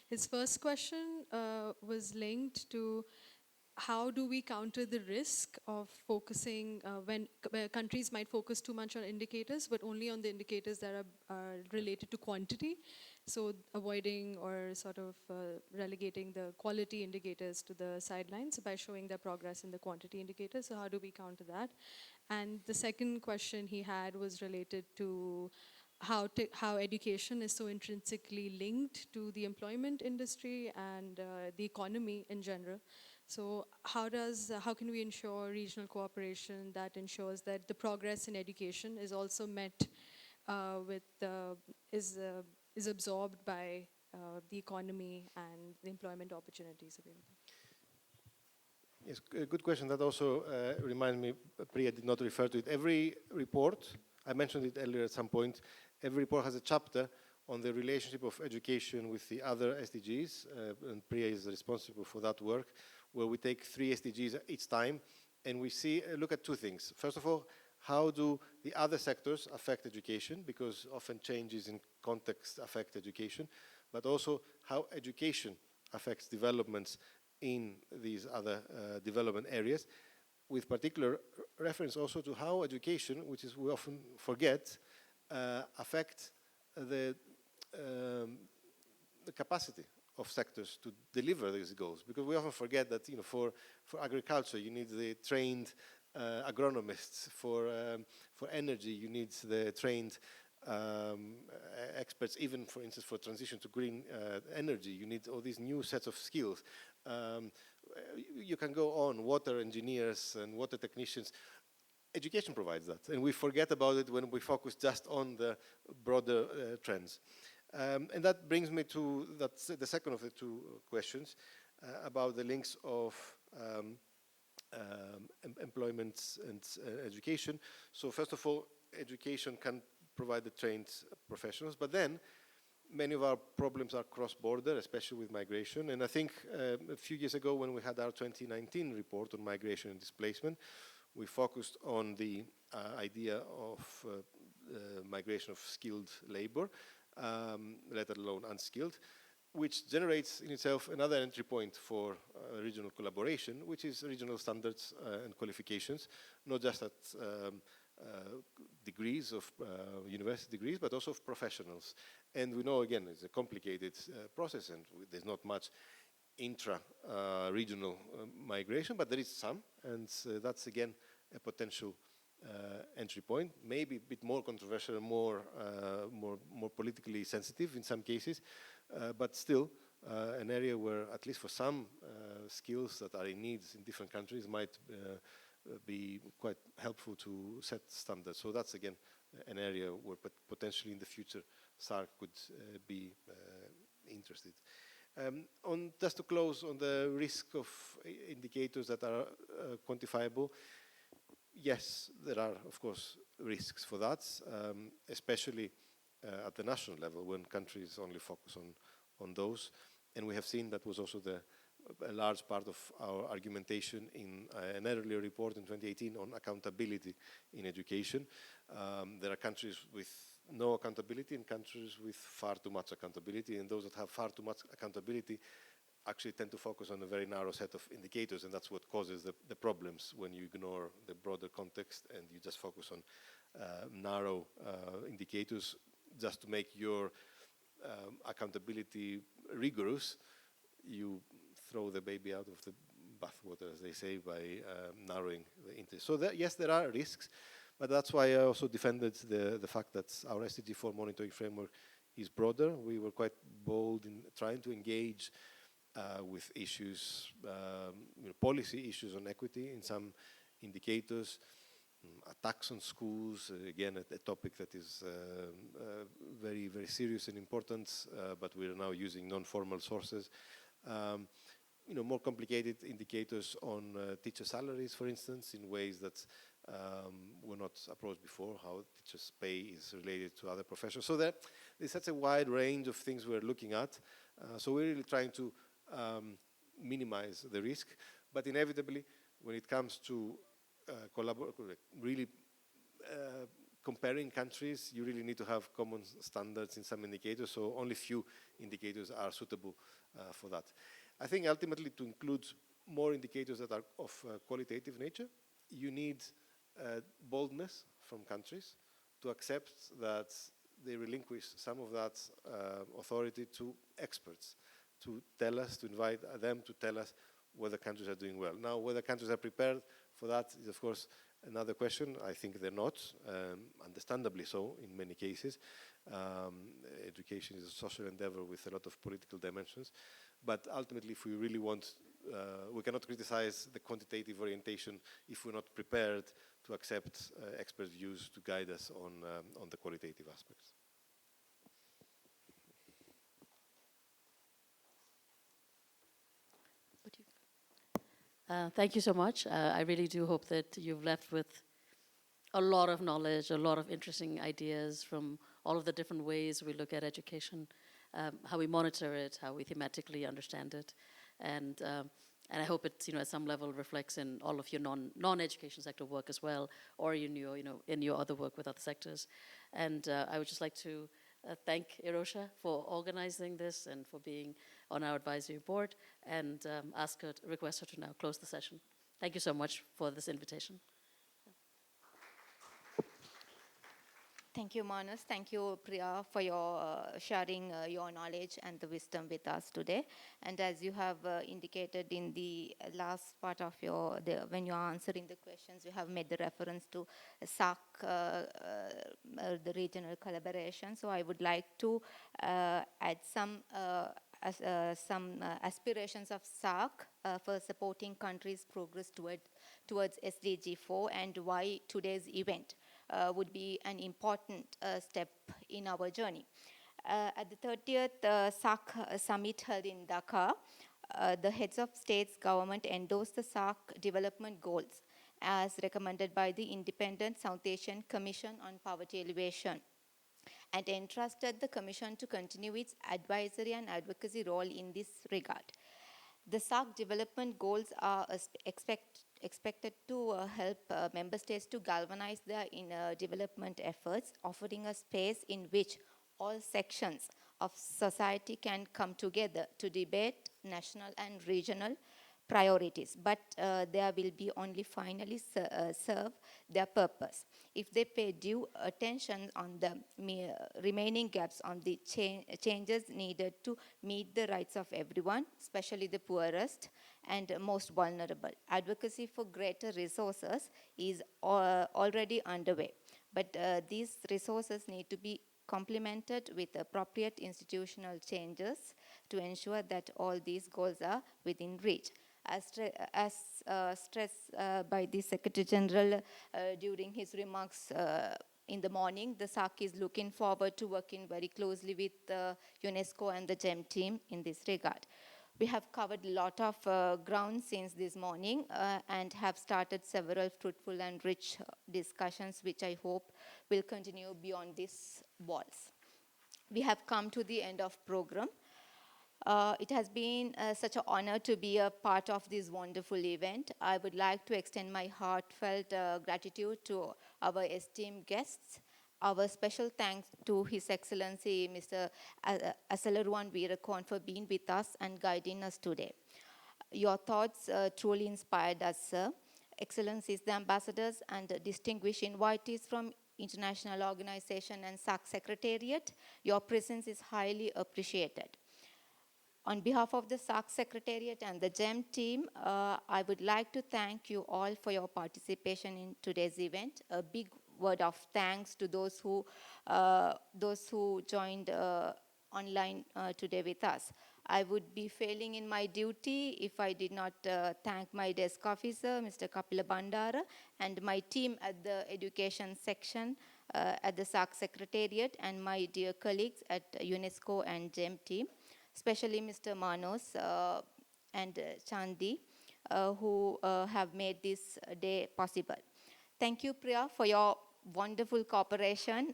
his first question was linked to how do we counter the risk of focusing where countries might focus too much on indicators, but only on the indicators that are related to quantity. So avoiding or sort of relegating the quality indicators to the sidelines by showing their progress in the quantity indicators. So how do we counter that? And the second question he had was related to how education is so intrinsically linked to the employment industry and the economy in general. So how can we ensure regional cooperation that ensures that the progress in education is also met is absorbed by the economy and the employment opportunities available? Yes, good question. That also reminds me, Priya did not refer to it. Every report, I mentioned it earlier at some point, every report has a chapter on the relationship of education with the other SDGs, and Priya is responsible for that work, where we take 3 SDGs each time, and we look at 2 things. First of all, how do the other sectors affect education? Because often changes in context affect education, but also how education affects developments in these other development areas, with particular reference also to how education, which is we often forget, affect the capacity of sectors to deliver these goals, because we often forget that for agriculture you need the trained agronomists, for energy you need the trained experts, even for instance for transition to green energy you need all these new sets of skills. You can go on, water engineers and water technicians. Education provides that, and we forget about it when we focus just on the broader trends. And that brings me to the second of the 2 questions about the links of employment and education. So first of all, education can provide the trained professionals, but then many of our problems are cross-border, especially with migration. And I think a few years ago when we had our 2019 report on migration and displacement, we focused on the idea of migration of skilled labor, let alone unskilled, which generates in itself another entry point for regional collaboration, which is regional standards and qualifications, not just at degrees of university degrees, but also of professionals. And we know, again, it's a complicated process, and there's not much intra-regional migration, but there is some, and that's again a potential entry point, maybe a bit more controversial, more politically sensitive in some cases, but still an area where, at least for some skills that are in needs in different countries, might be quite helpful to set standards. So that's again an area where potentially in the future SAARC could be interested. Just to close on the risk of indicators that are quantifiable, yes, there are of course risks for that, especially at the national level when countries only focus on those. And we have seen that was also a large part of our argumentation in an earlier report in 2018 on accountability in education. There are countries with no accountability and countries with far too much accountability, and those that have far too much accountability actually tend to focus on a very narrow set of indicators, and that's what causes the problems when you ignore the broader context and you just focus on narrow indicators just to make your accountability rigorous. You throw the baby out of the bathwater, as they say, by narrowing the interest. So yes, there are risks, but that's why I also defended the fact that our SDG 4 monitoring framework is broader. We were quite bold in trying to engage with issues, policy issues on equity in some indicators, attacks on schools, again, a topic that is very, very serious and important, but we're now using non-formal sources. More complicated indicators on teacher salaries, for instance, in ways that were not approached before, how teachers' pay is related to other professions. So there's such a wide range of things we're looking at. So we're really trying to minimize the risk, but inevitably, when it comes to really comparing countries, you really need to have common standards in some indicators, so only few indicators are suitable for that. I think ultimately to include more indicators that are of qualitative nature, you need boldness from countries to accept that they relinquish some of that authority to experts, to tell us, to invite them to tell us whether countries are doing well. Now, whether countries are prepared for that is, of course, another question. I think they're not, understandably so in many cases. Education is a social endeavor with a lot of political dimensions. But ultimately, if we really want, we cannot criticize the quantitative orientation if we're not prepared to accept expert views to guide us on the qualitative aspects. Thank you so much. I really do hope that you've left with a lot of knowledge, a lot of interesting ideas from all of the different ways we look at education, how we monitor it, how we thematically understand it, and I hope it, at some level reflects in all of your non-education sector work as well, or in your other work with other sectors. And I would just like to thank Erosha for organizing this and for being on our advisory board, and request her to now close the session. Thank you so much for this invitation. Thank you, Manas. Thank you, Priya, for your sharing your knowledge and the wisdom with us today. And as you have indicated in the last part of when you are answering the questions, you have made the reference to SAARC, the regional collaboration. So I would like to add some aspirations of SAARC for supporting countries' progress towards SDG 4 and why today's event would be an important step in our journey. At the 30th SAARC summit held in Dhaka, the heads of states government endorsed the SAARC development goals as recommended by the Independent South Asian Commission on Poverty Alleviation, and entrusted the Commission to continue its advisory and advocacy role in this regard. The SAARC development goals are expected to help member states to galvanize their development efforts, offering a space in which all sections of society can come together to debate national and regional priorities, but there will be only finally serve their purpose if they pay due attention on the remaining gaps on the changes needed to meet the rights of everyone, especially the poorest and most vulnerable. Advocacy for greater resources is already underway, but these resources need to be complemented with appropriate institutional changes to ensure that all these goals are within reach. As stressed by the Secretary General during his remarks in the morning, the SAARC is looking forward to working very closely with UNESCO and the GEM team in this regard. We have covered a lot of ground since this morning and have started several fruitful and rich discussions, which I hope will continue beyond these walls. We have come to the end of program. It has been such an honor to be a part of this wonderful event. I would like to extend my heartfelt gratitude to our esteemed guests. Our special thanks to His Excellency Mr. Asalarwan Veerakorn for being with us and guiding us today. Your thoughts truly inspired us, sir. Excellencies, the ambassadors and distinguished invitees from international organization and SAARC Secretariat, your presence is highly appreciated. On behalf of the SAARC Secretariat and the GEM team, I would like to thank you all for your participation in today's event. A big word of thanks to those who joined online today with us. I would be failing in my duty if I did not thank my desk officer, Mr. Kapila Bandara, and my team at the education section at the SAARC Secretariat, and my dear colleagues at UNESCO and GEM team, especially Mr. Manos and Chandi, who have made this day possible. Thank you, Priya, for your wonderful cooperation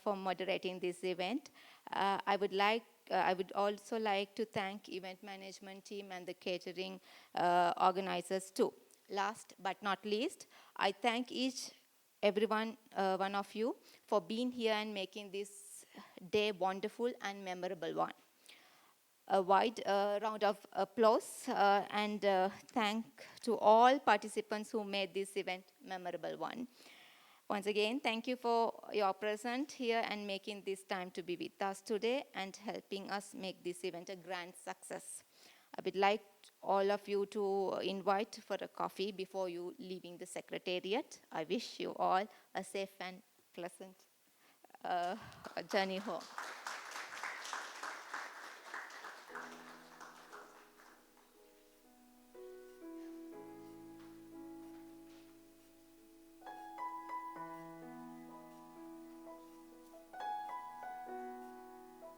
for moderating this event. I would also like to thank event management team and the catering organizers too. Last but not least, I thank everyone, one of you, for being here and making this day wonderful and memorable one. A wide round of applause and thank to all participants who made this event memorable one. Once again, thank you for your presence here and making this time to be with us today and helping us make this event a grand success. I would like all of you to invite for a coffee before you leaving the Secretariat. I wish you all a safe and pleasant journey home.